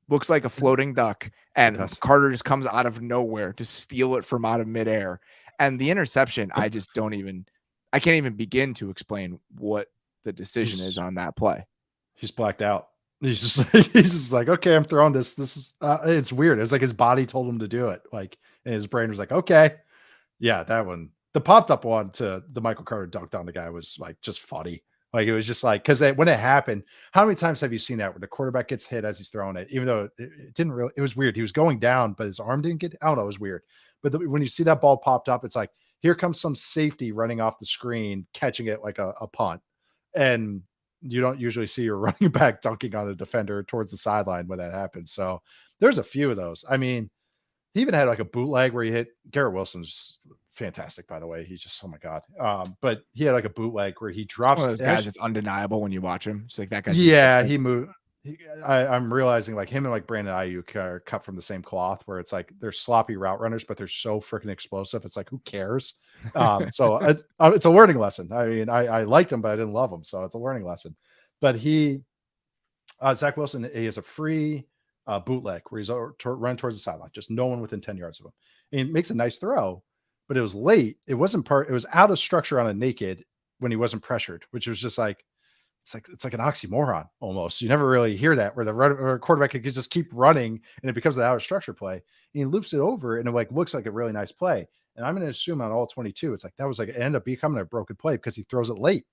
looks like a floating duck, and Carter just comes out of nowhere to steal it from out of midair. And the interception, I can't even begin to explain what the decision is on that play. He's blacked out. He's just like, okay, I'm throwing this. This is it's weird. It's like his body told him to do it. Like, and his brain was like, okay, yeah, that one. The popped up one to the Michael Carter dunked on the guy was like just funny. Like, it was just like, because when it happened, how many times have you seen that where the quarterback gets hit as he's throwing it, even though it didn't really, it was weird. He was going down, but his arm didn't get, I don't know, it was weird. But when you see that ball popped up, it's like, here comes some safety running off the screen, catching it like a punt. And you don't usually see your running back dunking on a defender towards the sideline when that happens. So there's a few of those. I mean, he even had like a bootleg where he hit Garrett Wilson's fantastic, by the way. He's just, oh my God. But he had like a bootleg where he drops. One of those guys, it's undeniable when you watch him. It's like that guy. Yeah, he moved. I'm realizing like him and like Brandon Ayuk are cut from the same cloth, where it's like they're sloppy route runners, but they're so freaking explosive. It's like, who cares? It's a learning lesson. I mean, I liked him, but I didn't love him. So it's a learning lesson. But Zach Wilson, he has a free bootleg where he's run towards the sideline, just no one within 10 yards of him. And he makes a nice throw, but it was late. It wasn't it was out of structure on a naked when he wasn't pressured, which was just like, it's like an oxymoron almost. You never really hear that where the quarterback could just keep running and it becomes an out of structure play. And he loops it over and it like looks like a really nice play. And I'm going to assume on all 22, it's like that was like it ended up becoming a broken play because he throws it late.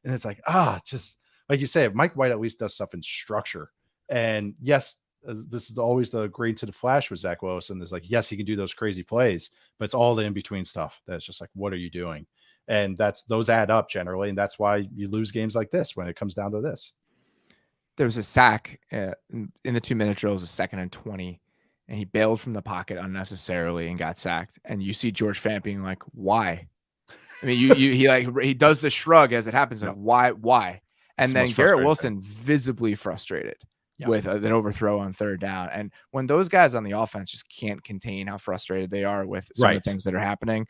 And it's like, just like you say, Mike White at least does stuff in structure. And yes, this is always the grade to the flash with Zach Wilson. Is like, yes, he can do those crazy plays, but it's all the in-between stuff that's just like, what are you doing? And those add up generally. And that's why you lose games like this when it comes down to this. There was a sack in the 2-minute drill, it was a 2nd and 20, and he bailed from the pocket unnecessarily and got sacked. And you see George Fant being like, why? I mean, he does the shrug as it happens. Like, why? And then Garrett Wilson visibly frustrated with an overthrow on 3rd down. And when those guys on the offense just can't contain how frustrated they are with some of the things that are happening,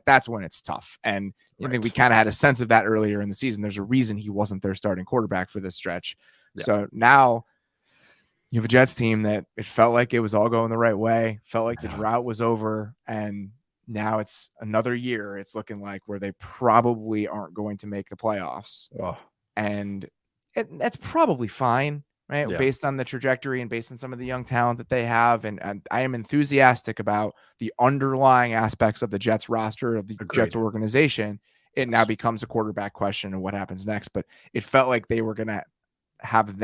that's when it's tough. And I think we kind of had a sense of that earlier in the season. There's a reason he wasn't their starting quarterback for this stretch. Yeah. So now you have a Jets team that it felt like it was all going the right way, felt like the drought was over. And now it's another year. It's looking like where they probably aren't going to make the playoffs. And that's probably fine, right? Yeah. Based on the trajectory and based on some of the young talent that they have. And I am enthusiastic about the underlying aspects of the Jets roster, of the Jets organization. It now becomes a quarterback question and what happens next. But it felt like they were going to have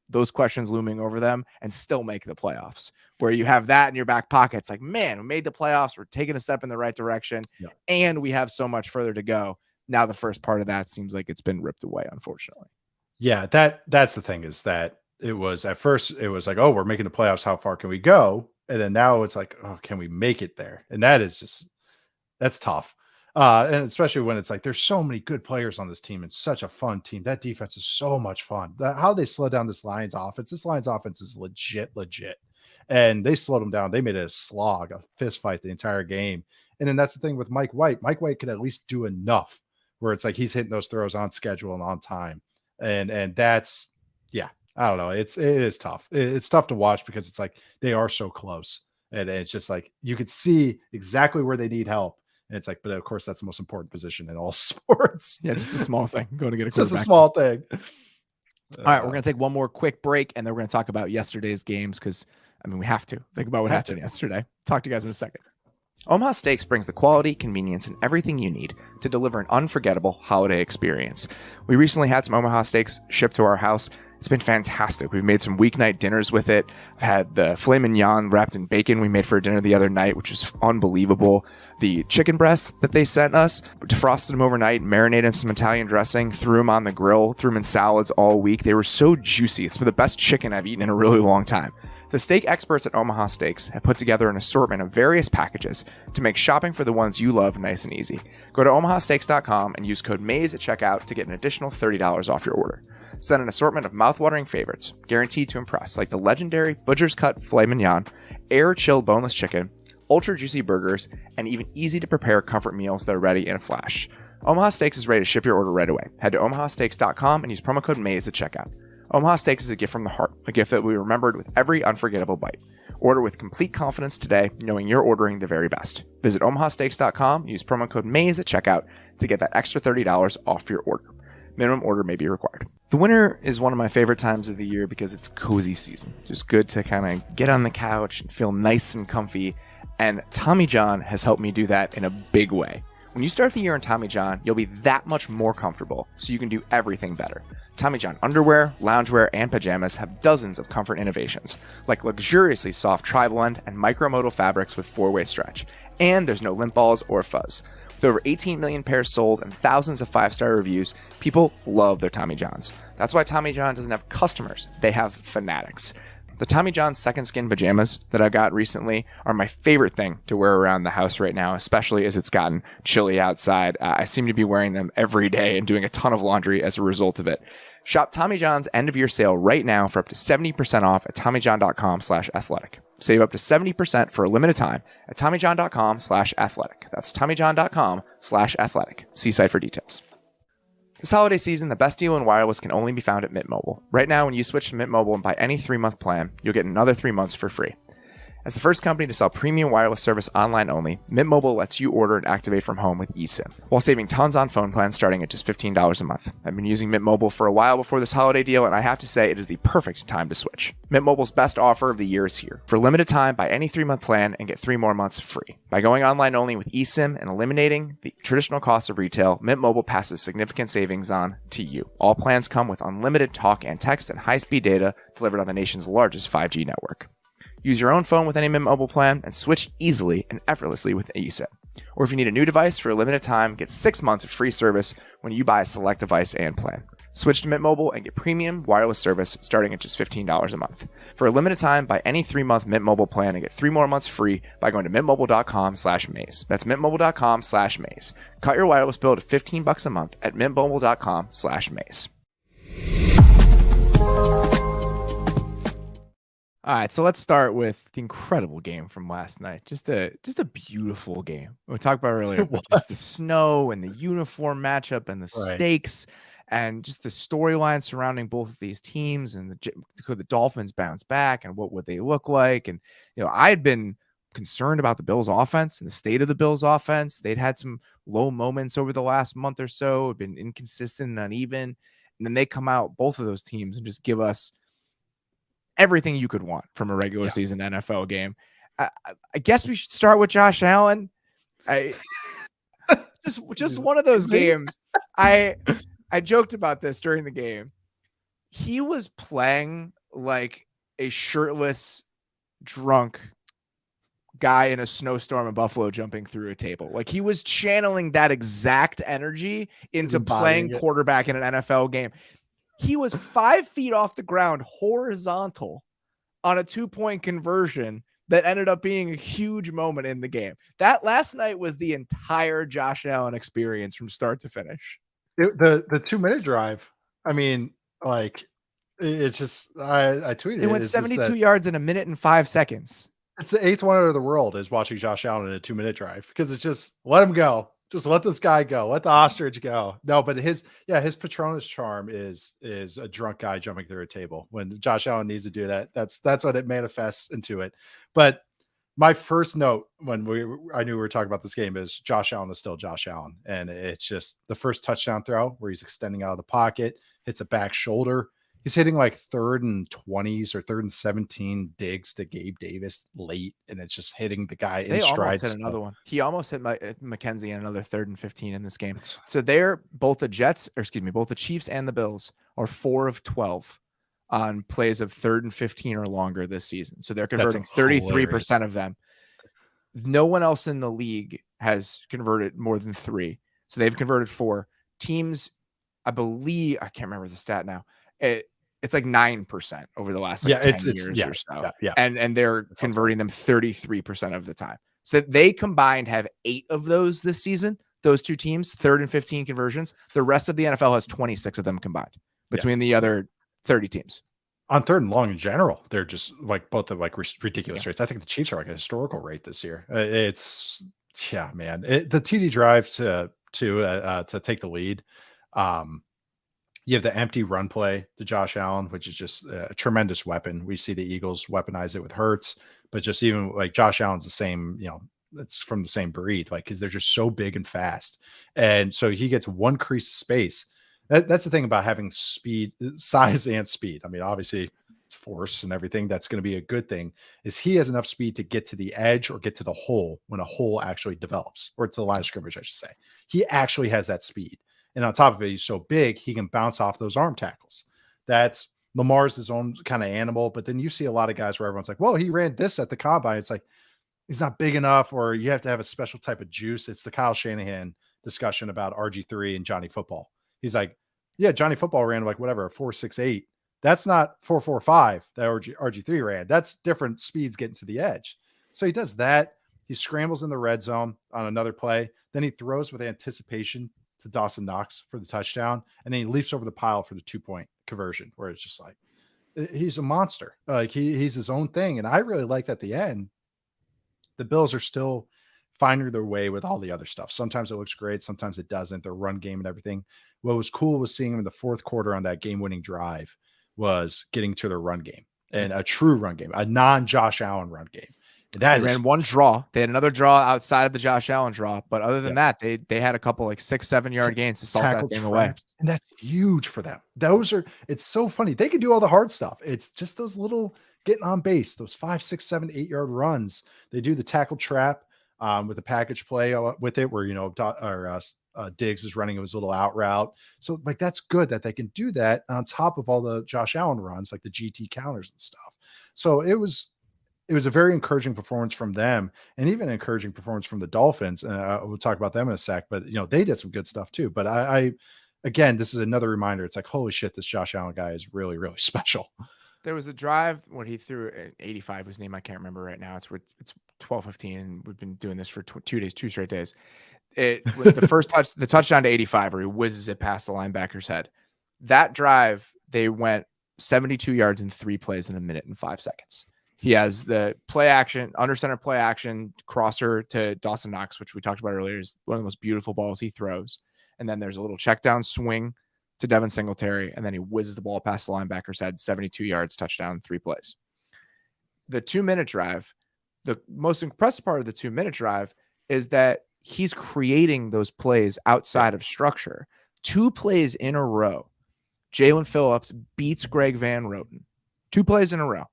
those questions looming over them and still make the playoffs, where you have that in your back pocket. It's like, man, we made the playoffs. We're taking a step in the right direction and we have so much further to go. Now the first part of that seems like it's been ripped away, unfortunately. Yeah, that's the thing, is that it was at first it was like, oh, we're making the playoffs. How far can we go? And then now it's like, oh, can we make it there? And that's tough. And especially when it's like, there's so many good players on this team and such a fun team. That defense is so much fun. How they slow down this Lions offense. This Lions offense is legit. And they slowed them down. They made it a slog, a fist fight the entire game. And then that's the thing with Mike White. Mike White could at least do enough where it's like he's hitting those throws on schedule and on time. And that's, I don't know. It is tough. It's tough to watch because it's like they are so close. And it's just like you could see exactly where they need help. And it's like, but of course, that's the most important position in all sports. Yeah, just a small thing. Going to get a quarterback. Just a small thing. All right, we're going to take one more quick break, and then we're going to talk about yesterday's games because, I mean, we have to. Think about what happened yesterday. Talk to you guys in a second. Omaha Steaks brings the quality, convenience, and everything you need to deliver an unforgettable holiday experience. We recently had some Omaha Steaks shipped to our house. It's been fantastic. We've made some weeknight dinners with it. I've had the filet mignon wrapped in bacon we made for dinner the other night, which was unbelievable. The chicken breasts that they sent us, defrosted them overnight, marinated them in some Italian dressing, threw them on the grill, threw them in salads all week. They were so juicy. It's the best chicken I've eaten in a really long time. The steak experts at Omaha Steaks have put together an assortment of various packages to make shopping for the ones you love nice and easy. Go to omahasteaks.com and use code MAYS at checkout to get an additional $30 off your order. Send an assortment of mouth-watering favorites, guaranteed to impress, like the legendary Butcher's Cut Filet Mignon, air-chilled boneless chicken, ultra-juicy burgers, and even easy-to-prepare comfort meals that are ready in a flash. Omaha Steaks is ready to ship your order right away. Head to omahasteaks.com and use promo code MAYS at checkout. Omaha Steaks is a gift from the heart, a gift that will be remembered with every unforgettable bite. Order with complete confidence today, knowing you're ordering the very best. Visit omahasteaks.com and use promo code MAYS at checkout to get that extra $30 off your order. Minimum order may be required. The winter is one of my favorite times of the year because it's cozy season. Just good to kind of get on the couch and feel nice and comfy. And Tommy John has helped me do that in a big way. When you start the year in Tommy John, you'll be that much more comfortable, so you can do everything better. Tommy John underwear, loungewear, and pajamas have dozens of comfort innovations, like luxuriously soft tri-blend and micromodal fabrics with 4-way stretch. And there's no lint balls or fuzz. With over 18 million pairs sold and thousands of 5-star reviews, people love their Tommy Johns. That's why Tommy John doesn't have customers, they have fanatics. The Tommy John second skin pajamas that I got recently are my favorite thing to wear around the house right now, especially as it's gotten chilly outside. I seem to be wearing them every day and doing a ton of laundry as a result of it. Shop Tommy John's end of year sale right now for up to 70% off at TommyJohn.com/athletic. Save up to 70% for a limited time at TommyJohn.com/athletic. That's TommyJohn.com/athletic. See site for details. This holiday season, the best deal in wireless can only be found at Mint Mobile. Right now, when you switch to Mint Mobile and buy any 3-month plan, you'll get another 3 months for free. As the first company to sell premium wireless service online only, Mint Mobile lets you order and activate from home with eSIM, while saving tons on phone plans starting at just $15 a month. I've been using Mint Mobile for a while before this holiday deal, and I have to say it is the perfect time to switch. Mint Mobile's best offer of the year is here. For a limited time, buy any 3-month plan and get 3 more months free. By going online only with eSIM and eliminating the traditional cost of retail, Mint Mobile passes significant savings on to you. All plans come with unlimited talk and text and high-speed data delivered on the nation's largest 5G network. Use your own phone with any Mint Mobile plan and switch easily and effortlessly with eSIM. Or if you need a new device for a limited time, get 6 months of free service when you buy a select device and plan. Switch to Mint Mobile and get premium wireless service starting at just $15 a month. For a limited time, buy any 3-month Mint Mobile plan and get 3 more months free by going to mintmobile.com/maze. That's mintmobile.com/maze. Cut your wireless bill to $15 a month at mintmobile.com/maze. All right, so let's start with the incredible game from last night. Just a beautiful game. We talked about earlier, just the snow and the uniform matchup and the stakes and just the storyline surrounding both of these teams and could the Dolphins bounce back and what would they look like? And I had been concerned about the Bills offense and the state of the Bills offense. They'd had some low moments over the last month or so, been inconsistent and uneven. And then they come out, both of those teams, and just give us everything you could want from a regular season NFL game. I guess we should start with Josh Allen. Just one of those games. I joked about this during the game. He was playing like a shirtless, drunk guy in a snowstorm in Buffalo jumping through a table. Like he was channeling that exact energy into playing quarterback in an NFL game. He was 5 feet off the ground, horizontal, on a 2-point conversion that ended up being a huge moment in the game. That last night was the entire Josh Allen experience from start to finish. The 2-minute drive. I mean, like, it's just, I tweeted it. It went 72 yards in 1 minute and 5 seconds. It's the 8th wonder of the world is watching Josh Allen in a 2-minute drive because it's just let him go. Just let this guy go. Let the ostrich go. No, but his Patronus charm is a drunk guy jumping through a table. When Josh Allen needs to do that, that's what it manifests into it. But my first note when I knew we were talking about this game is Josh Allen is still Josh Allen. And it's just the first touchdown throw where he's extending out of the pocket, hits a back shoulder. He's hitting like 3rd and 20s or 3rd and 17 digs to Gabe Davis late, and it's just hitting the guy in stride. Almost hit another one. He almost hit McKenzie in another 3rd and 15 in this game. So both the Chiefs and the Bills are 4 of 12 on plays of 3rd and 15 or longer this season. So they're converting 33% of them. No one else in the league has converted more than 3. So they've converted 4 teams. I believe, I can't remember the stat now. It's like 9% over the last 10 years or so. Yeah. And they're converting them 33% of the time. So they combined have 8 of those this season. Those two teams, 3rd and 15 conversions. The rest of the NFL has 26 of them combined between the other 30 teams. On 3rd and long in general, they're just like both of like ridiculous rates. I think the Chiefs are like a historical rate this year. The TD drive to take the lead. You have the empty run play to Josh Allen, which is just a tremendous weapon. We see the Eagles weaponize it with Hurts, but just even like Josh Allen's the same, it's from the same breed, like, because they're just so big and fast. And so he gets one crease of space. That's the thing about having speed, size and speed. I mean, obviously it's force and everything. That's going to be a good thing is he has enough speed to get to the edge or get to the hole when a hole actually develops, or to the line of scrimmage, I should say. He actually has that speed. And on top of it, he's so big, he can bounce off those arm tackles. That's Lamar's his own kind of animal. But then you see a lot of guys where everyone's like, well, he ran this at the combine. It's like, he's not big enough, or you have to have a special type of juice. It's the Kyle Shanahan discussion about RG3 and Johnny Football. He's like, yeah, Johnny Football ran like whatever, a 4.68, That's not 4.45 that RG3 ran. That's different speeds getting to the edge. So he does that. He scrambles in the red zone on another play. Then he throws with anticipation to Dawson Knox for the touchdown. And then he leaps over the pile for the 2-point conversion, where it's just like, he's a monster. Like he's his own thing. And I really liked at the end, the Bills are still finding their way with all the other stuff. Sometimes it looks great. Sometimes it doesn't. Their run game and everything. What was cool was seeing him in the fourth quarter on that game-winning drive was getting to their run game, and a true run game, a non-Josh Allen run game. They ran one draw. They had another draw outside of the Josh Allen draw. But other than that, they had a couple like 6-7 yard gains to salt that thing away. And that's huge for them. It's so funny. They could do all the hard stuff. It's just those little getting on base, those 5, 6, 7, 8 yard runs. They do the tackle trap with the package play with it, where, Diggs is running his little out route. So like, that's good that they can do that on top of all the Josh Allen runs, like the GT counters and stuff. So it was a very encouraging performance from them, and even an encouraging performance from the Dolphins. We'll talk about them in a sec, but they did some good stuff too. But I again, this is another reminder. It's like, holy shit, this Josh Allen guy is really, really special. There was a drive when he threw an 85, whose name I can't remember right now. It's 12:15, and we've been doing this for 2 straight days. It was the first the touchdown to 85, where he whizzes it past the linebacker's head. That drive, they went 72 yards in 3 plays in 1 minute and 5 seconds. He has the play action, under center play action, crosser to Dawson Knox, which we talked about earlier, is one of the most beautiful balls he throws. And then there's a little check down swing to Devin Singletary, and then he whizzes the ball past the linebacker's head, 72 yards, touchdown, 3 plays. The 2-minute drive, the most impressive part of the 2-minute drive is that he's creating those plays outside of structure. 2 plays in a row, Jalen Phillips beats Greg Van Roten. 2 plays in a row.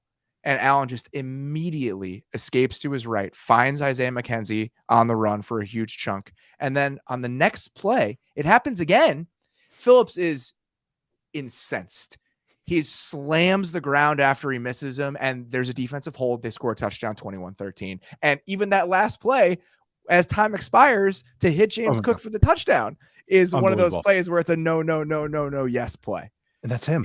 And Allen just immediately escapes to his right, finds Isaiah McKenzie on the run for a huge chunk. And then on the next play, it happens again. Phillips is incensed. He slams the ground after he misses him, and there's a defensive hold. They score a touchdown, 21-13. And even that last play, as time expires, to hit James Cook for the touchdown is one of those plays where it's a no, yes play. And that's him.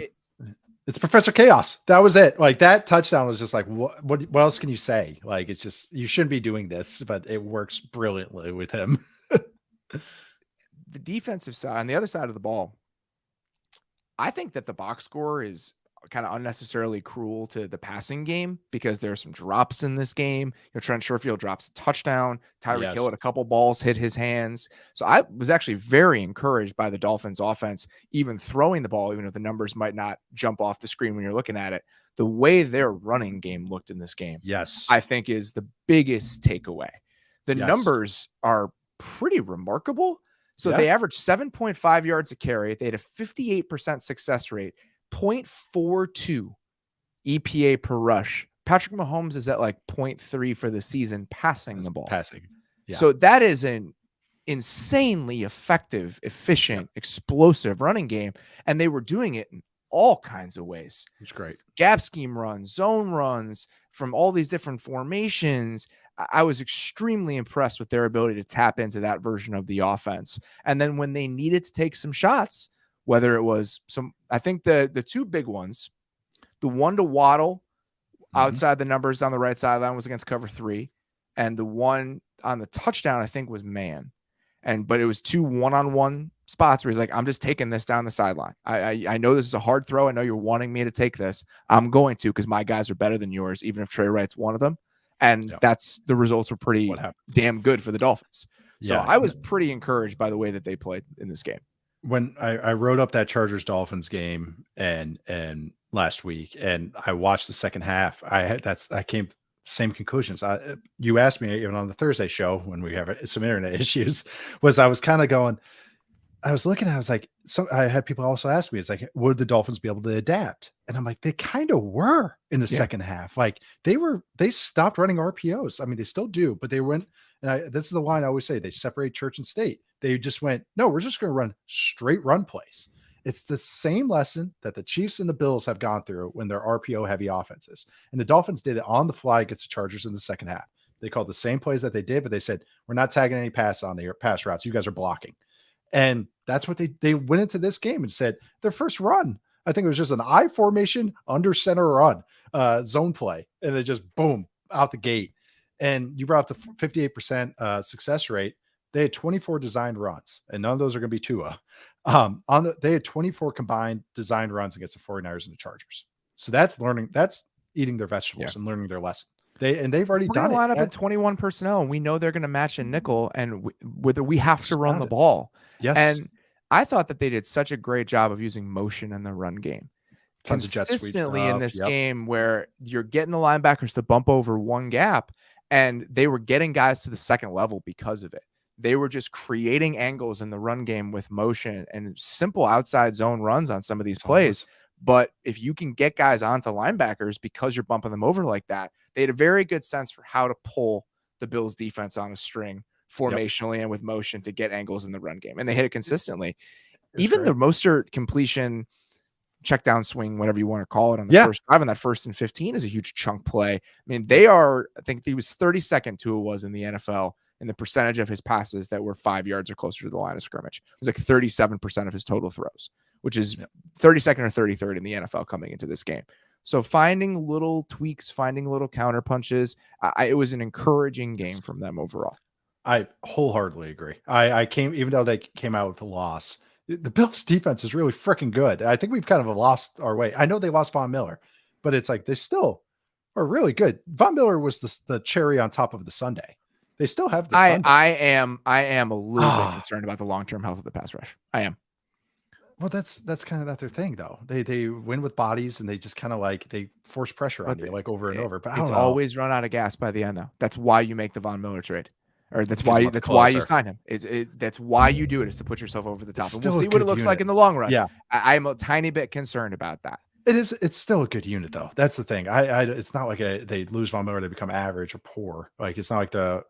It's Professor Chaos. That was it. Like, that touchdown was just like, what else can you say? Like, it's just, you shouldn't be doing this, but it works brilliantly with him. The defensive side, on the other side of the ball, I think that the box score is kind of unnecessarily cruel to the passing game, because there are some drops in this game. Trent Sherfield drops a touchdown. Tyreek Hill had a couple balls hit his hands. So I was actually very encouraged by the Dolphins offense, even throwing the ball, even if the numbers might not jump off the screen when you're looking at it. The way their running game looked in this game, I think, is the biggest takeaway. The numbers are pretty remarkable. So they averaged 7.5 yards a carry. They had a 58% success rate, 0.42 EPA per rush. Patrick Mahomes is at like 0.3 for the season passing the ball. So that is an insanely effective, efficient, explosive running game. And they were doing it in all kinds of ways. It's great. Gap scheme runs, zone runs from all these different formations. I was extremely impressed with their ability to tap into that version of the offense. And then when they needed to take some shots, whether it was I think the 2 big ones, the one to Waddle outside the numbers on the right sideline was against cover 3. And the one on the touchdown, I think, was man. But it was 2 one-on-one spots where he's like, I'm just taking this down the sideline. I know this is a hard throw. I know you're wanting me to take this. I'm going to, because my guys are better than yours, even if Trey Wright's one of them. And the results were pretty damn good for the Dolphins. So I was pretty encouraged by the way that they played in this game. When I wrote up that Chargers-Dolphins game and last week, and I watched the second half, I came to the same conclusions. You asked me even on the Thursday show when we have some internet issues, I was kind of going, I was looking at it, I was like, I had people also ask me, it's like, would the Dolphins be able to adapt? And I'm like, they kind of were in the second half. Like, they stopped running RPOs. I mean, they still do, but they went, and this is the line I always say, they separate church and state. They just went, no, we're just going to run straight run plays. It's the same lesson that the Chiefs and the Bills have gone through when they're RPO heavy offenses. And the Dolphins did it on the fly against the Chargers in the second half. They called the same plays that they did, but they said, we're not tagging any pass routes. You guys are blocking. And that's what they went into this game and said, their first run I think it was just an I formation under center run, zone play. And it just boom out the gate. And you brought up the 58% success rate. They had 24 designed runs, and none of those are going to be Tua. They had 24 combined designed runs against the 49ers and the Chargers. So that's eating their vegetables and learning their lesson. They've already We're done gonna it. line up in 21 personnel, and we know they're going to match in nickel, and whether we have to run the ball. Yes. And I thought that they did such a great job of using motion in the run game. Tons of jet sweeps Consistently in this yep. game where you're getting the linebackers to bump over one gap, and they were getting guys to the second level because of it. They were just creating angles in the run game with motion and simple outside zone runs on some of these plays. But if you can get guys onto linebackers because you're bumping them over like that, they had a very good sense for how to pull the Bills defense on a string formationally and with motion to get angles in the run game. And they hit it consistently. Even the Mostert completion, check down swing, whatever you want to call it, on the first drive on that 1st and 15 is a huge chunk play. I mean, I think he was 32nd Tua was in the NFL in the percentage of his passes that were 5 yards or closer to the line of scrimmage. It was like 37% of his total throws, which is 32nd or 33rd in the NFL coming into this game. So finding little tweaks, finding little counter punches, it was an encouraging game from them overall. I wholeheartedly agree. Even though they came out with a loss, the Bills defense is really freaking good. I think we've kind of lost our way. I know they lost Von Miller, but it's like they still are really good. Von Miller was the cherry on top of the sundae. They still have the sundae. I am a little bit concerned about the long-term health of the pass rush. I am. Well, that's kind of their thing, though. They win with bodies, and they just kind of like they force pressure on you like over and over. But it's always run out of gas by the end, though. That's why you make the Von Miller trade, or that's why you sign him. That's why you do it, is to put yourself over the top. And we'll see what it looks like in the long run. Yeah, I'm a tiny bit concerned about that. It's still a good unit, though. That's the thing. It's not like they lose Von Miller, they become average or poor. Like it's not like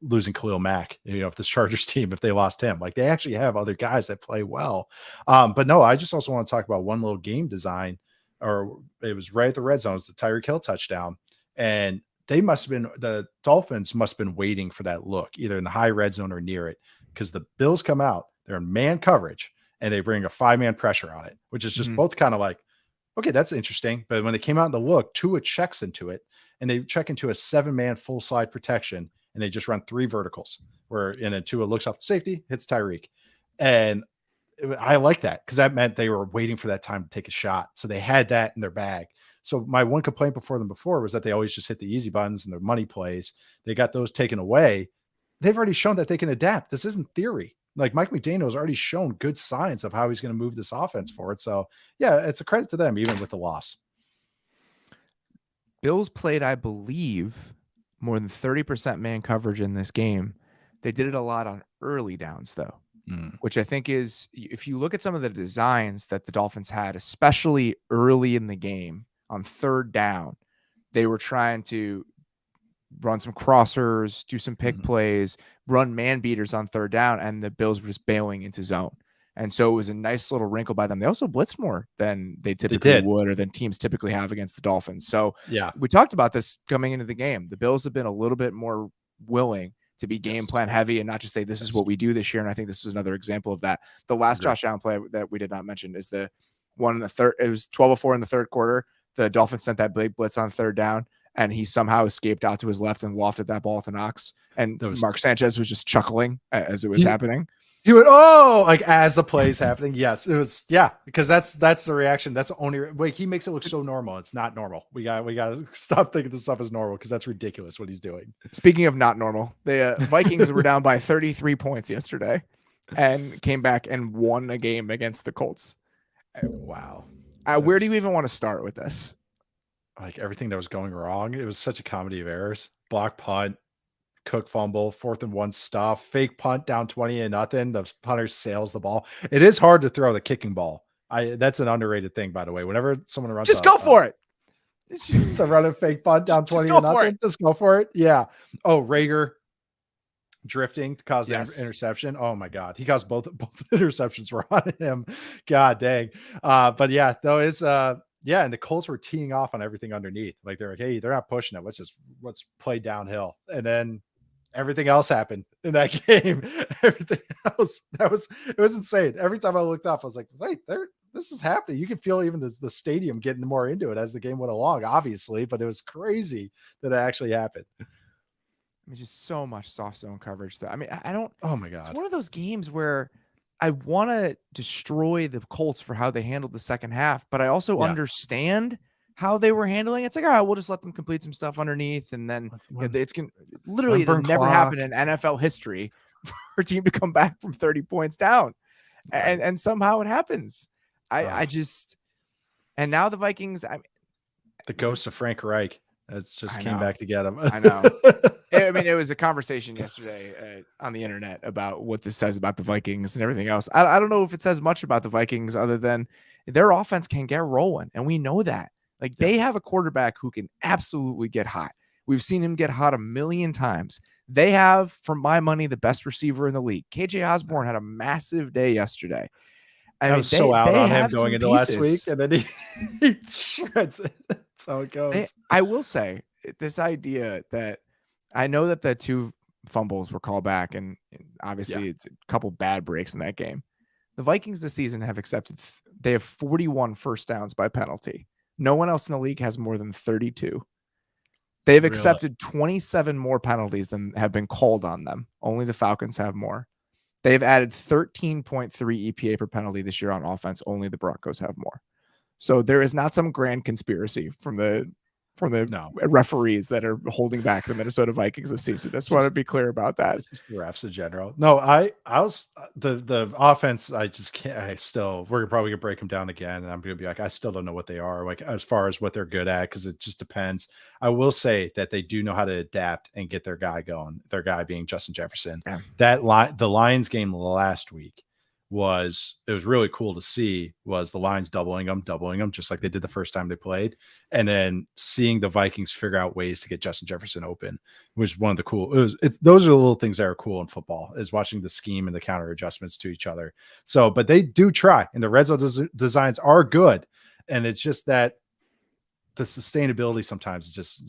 losing Khalil Mack, if this Chargers team, if they lost him, like they actually have other guys that play well. But no, I just also want to talk about one little game design, or it was right at the red zone. It's the Tyreek Hill touchdown. And the Dolphins must have been waiting for that look, either in the high red zone or near it, because the Bills come out, they're in man coverage, and they bring a 5-man pressure on it, which is just both kind of like, okay, that's interesting. But when they came out in the look, Tua checks into it, and they check into a 7-man full slide protection, and they just run 3 verticals and then Tua looks off the safety, hits Tyreek. And I like that because that meant they were waiting for that time to take a shot. So they had that in their bag. So my one complaint before was that they always just hit the easy buttons and their money plays. They got those taken away. They've already shown that they can adapt. This isn't theory. Like Mike McDaniel has already shown good signs of how he's going to move this offense forward. So yeah, it's a credit to them, even with the loss. Bills played, I believe, more than 30% man coverage in this game. They did it a lot on early downs, though, which I think is, if you look at some of the designs that the Dolphins had, especially early in the game on 3rd down, they were trying to run some crossers, do some pick plays, run man beaters on 3rd down, and the Bills were just bailing into zone. And so it was a nice little wrinkle by them. They also blitzed more than they typically would, or than teams typically have against the Dolphins. So yeah, we talked about this coming into the game. The Bills have been a little bit more willing to be game plan heavy and not just say, this is what we do this year. And I think this is another example of that. The last Josh Allen play that we did not mention is the one in the third. It was 12:04 in the 3rd quarter. The Dolphins sent that big blitz on 3rd down, and he somehow escaped out to his left and lofted that ball to Knox. And Mark Sanchez was just chuckling as it was happening. He went, oh, like as the play's happening. Yes, it was. Yeah, because that's the reaction. That's the only way. He makes it look so normal. It's not normal. We got to stop thinking this stuff is normal, because that's ridiculous what he's doing. Speaking of not normal, the Vikings were down by 33 points yesterday and came back and won a game against the Colts. Wow. Where do you even want to start with this? Like everything that was going wrong. It was such a comedy of errors. Block punt, Cook fumble, 4th and 1 stuff, fake punt down 20-0. The punter sails the ball. It is hard to throw the kicking ball. That's an underrated thing, by the way. Whenever someone runs, just go for it. It's a run a fake punt down 20-0. Just go for it. Yeah. Oh, Rager drifting to cause the interception. Oh my God. He caused both interceptions were on him. God dang. But yeah, though it's yeah, and the Colts were teeing off on everything underneath. Like they're like, hey, they're not pushing it. Let's play downhill. And then everything else happened in that game. Everything else. It was insane. Every time I looked up, I was like, wait, this is happening. You can feel even the stadium getting more into it as the game went along, obviously, but it was crazy that it actually happened. I mean, just so much soft zone coverage. I mean, I don't. Oh my God. It's one of those games where I want to destroy the Colts for how they handled the second half, but I also understand how they were handling it. It's like, all right, we'll just let them complete some stuff underneath, and then it's literally never happened in NFL history for a team to come back from 30 points down, and somehow it happens. I just, and now the Vikings. The ghost of Frank Reich. That's just came back to get him. I know. I mean, it was a conversation yesterday on the internet about what this says about the Vikings and everything else. I don't know if it says much about the Vikings other than their offense can get rolling, and we know that. Like, they have a quarterback who can absolutely get hot. We've seen him get hot a million times. They have, for my money, the best receiver in the league. KJ Osborne had a massive day yesterday. I was so out on him going into last week, and then he shreds it. That's how it goes. I will say, this idea that I know that the 2 fumbles were called back, and obviously it's a couple bad breaks in that game. The Vikings this season have accepted, they have 41 first downs by penalty. No one else in the league has more than 32. They've accepted 27 more penalties than have been called on them. Only the Falcons have more. They've added 13.3 EPA per penalty this year on offense. Only the Broncos have more. So there is not some grand conspiracy from the referees that are holding back the Minnesota Vikings this season. Just want to be clear about that. It's just the refs in general. No, I was the offense. I just can't. We're probably gonna break them down again, and I'm gonna be like, I still don't know what they are, like as far as what they're good at, because it just depends. I will say that they do know how to adapt and get their guy going. Their guy being Justin Jefferson. Yeah. The Lions game last week was really cool to see. Was the Lions doubling them just like they did the first time they played, and then seeing the Vikings figure out ways to get Justin Jefferson open was one of the cool. Those are the little things that are cool in football, is watching the scheme and the counter adjustments to each other. So, but they do try, and the red zone designs are good, and it's just that the sustainability sometimes is just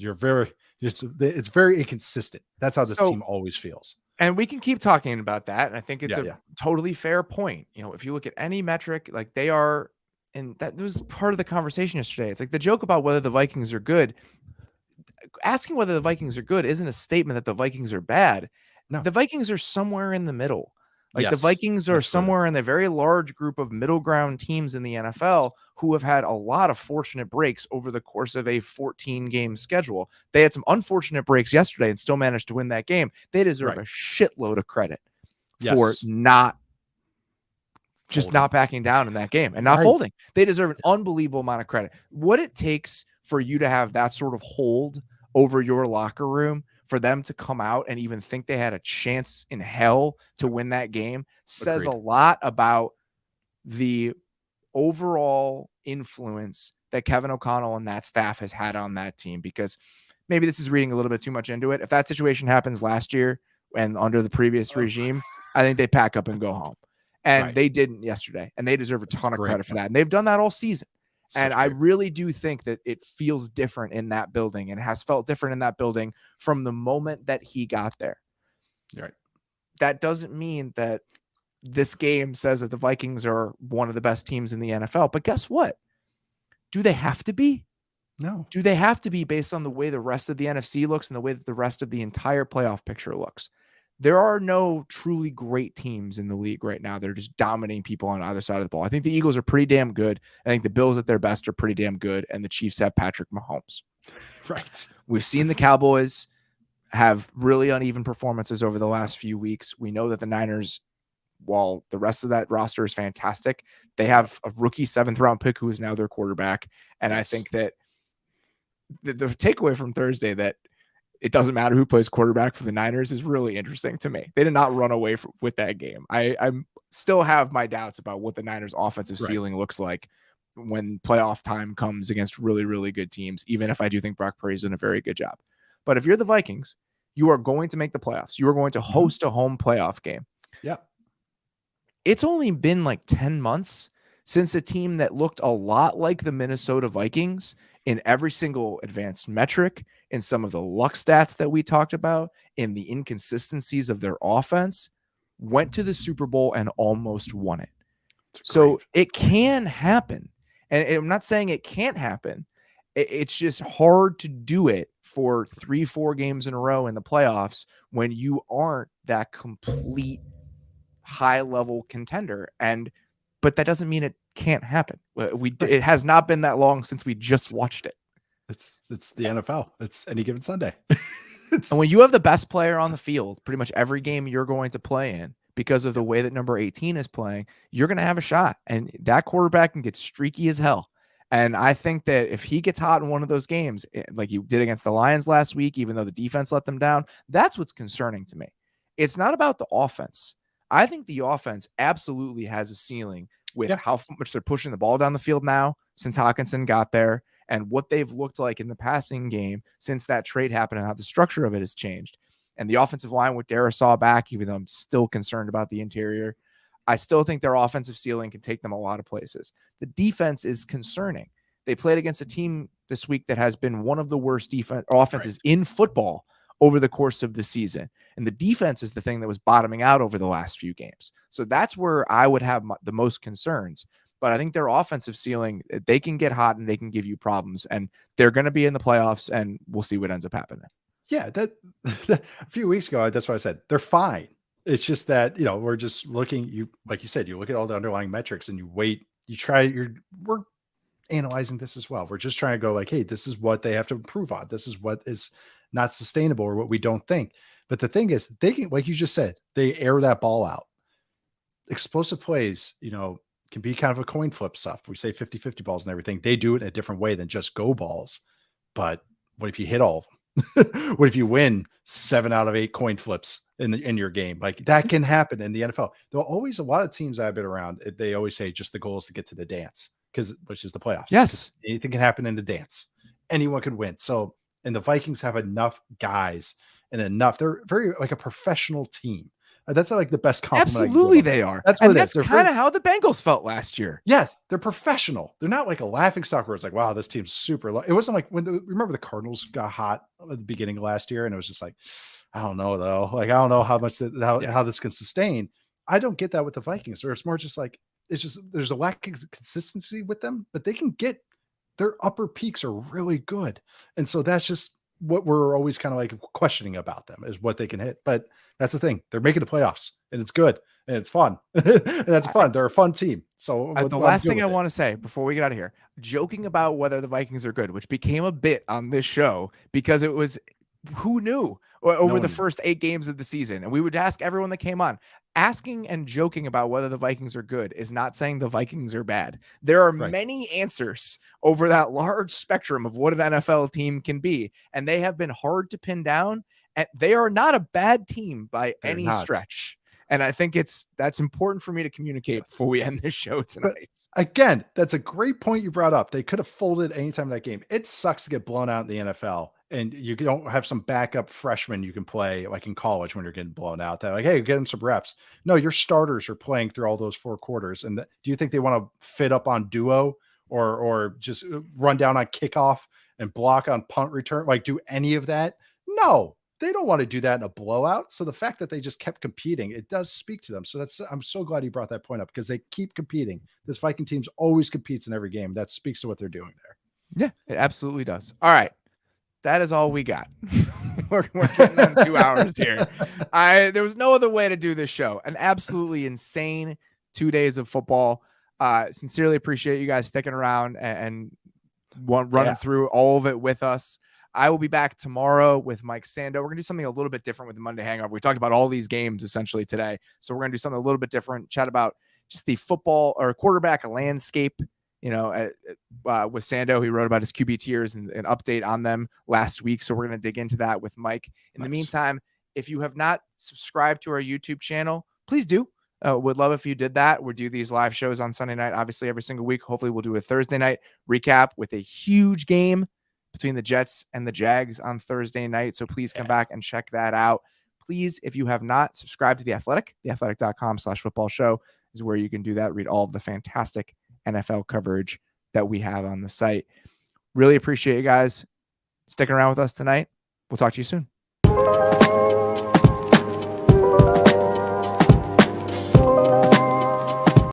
it's very inconsistent. That's how this team always feels. And we can keep talking about that. And I think it's a totally fair point. You know, if you look at any metric, like they are, and that was part of the conversation yesterday. It's like the joke about whether the Vikings are good. Asking whether the Vikings are good isn't a statement that the Vikings are bad. No, the Vikings are somewhere in the middle. Like the Vikings are somewhere in the very large group of middle ground teams in the NFL who have had a lot of fortunate breaks over the course of a 14-game schedule. They had some unfortunate breaks yesterday and still managed to win that game. They deserve a shitload of credit for not backing down in that game and not folding. They deserve an unbelievable amount of credit. What it takes for you to have that sort of hold over your locker room, for them to come out and even think they had a chance in hell to win that game, says a lot about the overall influence that Kevin O'Connell and that staff has had on that team. Because maybe this is reading a little bit too much into it. If that situation happens last year and under the previous regime, I think they pack up and go home. And they didn't yesterday, and they deserve a ton of credit for that. And they've done that all season. And I really do think that it feels different in that building, and has felt different in that building from the moment that he got there. Right. That doesn't mean that this game says that the Vikings are one of the best teams in the NFL. But guess what? Do they have to be? No. Do they have to be based on the way the rest of the NFC looks and the way that the rest of the entire playoff picture looks? There are no truly great teams in the league right now that are just dominating people on either side of the ball. I think the Eagles are pretty damn good. I think the Bills at their best are pretty damn good. And the Chiefs have Patrick Mahomes. Right. We've seen the Cowboys have really uneven performances over the last few weeks. We know that the Niners, while the rest of that roster is fantastic, they have a rookie 7th round pick who is now their quarterback. And I think that the takeaway from Thursday, that it doesn't matter who plays quarterback for the Niners, is really interesting to me. They did not run away with that game. I still have my doubts about what the Niners offensive ceiling looks like when playoff time comes against really, really good teams, even if I do think Brock Purdy's done a very good job. But if you're the Vikings, you are going to make the playoffs. You are going to host a home playoff game. Yeah. It's only been like 10 months since a team that looked a lot like the Minnesota Vikings in every single advanced metric, in some of the luck stats that we talked about, in the inconsistencies of their offense, went to the Super Bowl and almost won it. So it can happen. And I'm not saying it can't happen. It's just hard to do it for 3-4 games in a row in the playoffs when you aren't that complete high level contender. But that doesn't mean it can't happen. It has not been that long since we just watched it. It's the NFL. It's any given Sunday. And when you have the best player on the field, pretty much every game you're going to play in, because of the way that number 18 is playing, you're going to have a shot. And that quarterback can get streaky as hell. And I think that if he gets hot in one of those games, like he did against the Lions last week, even though the defense let them down, that's what's concerning to me. It's not about the offense. I think the offense absolutely has a ceiling with how much they're pushing the ball down the field now since Hawkinson got there, and what they've looked like in the passing game since that trade happened and how the structure of it has changed. And the offensive line with Darisaw back, even though I'm still concerned about the interior, I still think their offensive ceiling can take them a lot of places. The defense is concerning. They played against a team this week that has been one of the worst offenses in football over the course of the season. And the defense is the thing that was bottoming out over the last few games. So that's where I would have the most concerns. But I think their offensive ceiling, they can get hot and they can give you problems. And they're going to be in the playoffs, and we'll see what ends up happening. Yeah, that a few weeks ago, that's what I said. They're fine. It's just that, we're just looking, like you said, you look at all the underlying metrics and you wait, we're analyzing this as well. We're just trying to go like, hey, this is what they have to improve on. This is what is not sustainable or what we don't think. But the thing is, they can, like you just said, they air that ball out. Explosive plays, can be kind of a coin flip stuff. We say 50-50 balls and everything. They do it in a different way than just go balls. But what if you hit all of them? What if you win 7 out of 8 coin flips in your game? Like that can happen in the NFL. There'll always, a lot of teams I've been around, they always say just the goal is to get to the dance, which is the playoffs. Yes. Anything can happen in the dance. Anyone can win. So, and the Vikings have enough guys and they're very like a professional team. That's like the best compliment. Absolutely, they are. That's what that's kind of how the Bengals felt last year. Yes, they're professional. They're not like a laughing stock where it's like, wow, this team's super low. It wasn't like remember the Cardinals got hot at the beginning of last year, and it was just like, I don't know though. Like I don't know how much how this can sustain. I don't get that with the Vikings. Or it's more just like there's a lack of consistency with them, but they can get their upper peaks are really good, and so that's just what we're always kind of like questioning about them is what they can hit. But that's the thing. They're making the playoffs and it's good and it's fun. And that's fun. They're a fun team. So the last thing I want to say before we get out of here, joking about whether the Vikings are good, which became a bit on this show because it was, who knew over the first 8 games of the season. And we would ask everyone that came on. Asking and joking about whether the Vikings are good is not saying the Vikings are bad. There are many answers over that large spectrum of what an NFL team can be, and they have been hard to pin down. And they are not a bad team by any stretch. And I think that's important for me to communicate before we end this show tonight. But again, that's a great point you brought up. They could have folded anytime in that game. It sucks to get blown out in the NFL. And you don't have some backup freshmen you can play like in college when you're getting blown out. They're like, hey, get them some reps. No, your starters are playing through all those 4 quarters. And do you think they want to fit up on duo or just run down on kickoff and block on punt return? Like do any of that? No, they don't want to do that in a blowout. So the fact that they just kept competing, it does speak to them. So I'm so glad you brought that point up because they keep competing. This Viking team always competes in every game. That speaks to what they're doing there. Yeah, it absolutely does. All right. That is all we got. we're getting on 2 hours here. There was no other way to do this show. An absolutely insane 2 days of football. Sincerely appreciate you guys sticking around and running through all of it with us. I will be back tomorrow with Mike Sando. We're going to do something a little bit different with the Monday Hangover. We talked about all these games essentially today. So we're going to do something a little bit different, chat about just the football or quarterback landscape. With Sando, he wrote about his QB tiers and an update on them last week. So we're going to dig into that with Mike. In the meantime, if you have not subscribed to our YouTube channel, please do. Would love if you did that. We do these live shows on Sunday night, obviously every single week. Hopefully we'll do a Thursday night recap with a huge game between the Jets and the Jags on Thursday night. So please come back and check that out. Please, if you have not subscribed to The Athletic, theathletic.com/football show is where you can do that. Read all of the fantastic NFL coverage that we have on the site. Really appreciate you guys sticking around with us tonight. We'll talk to you soon.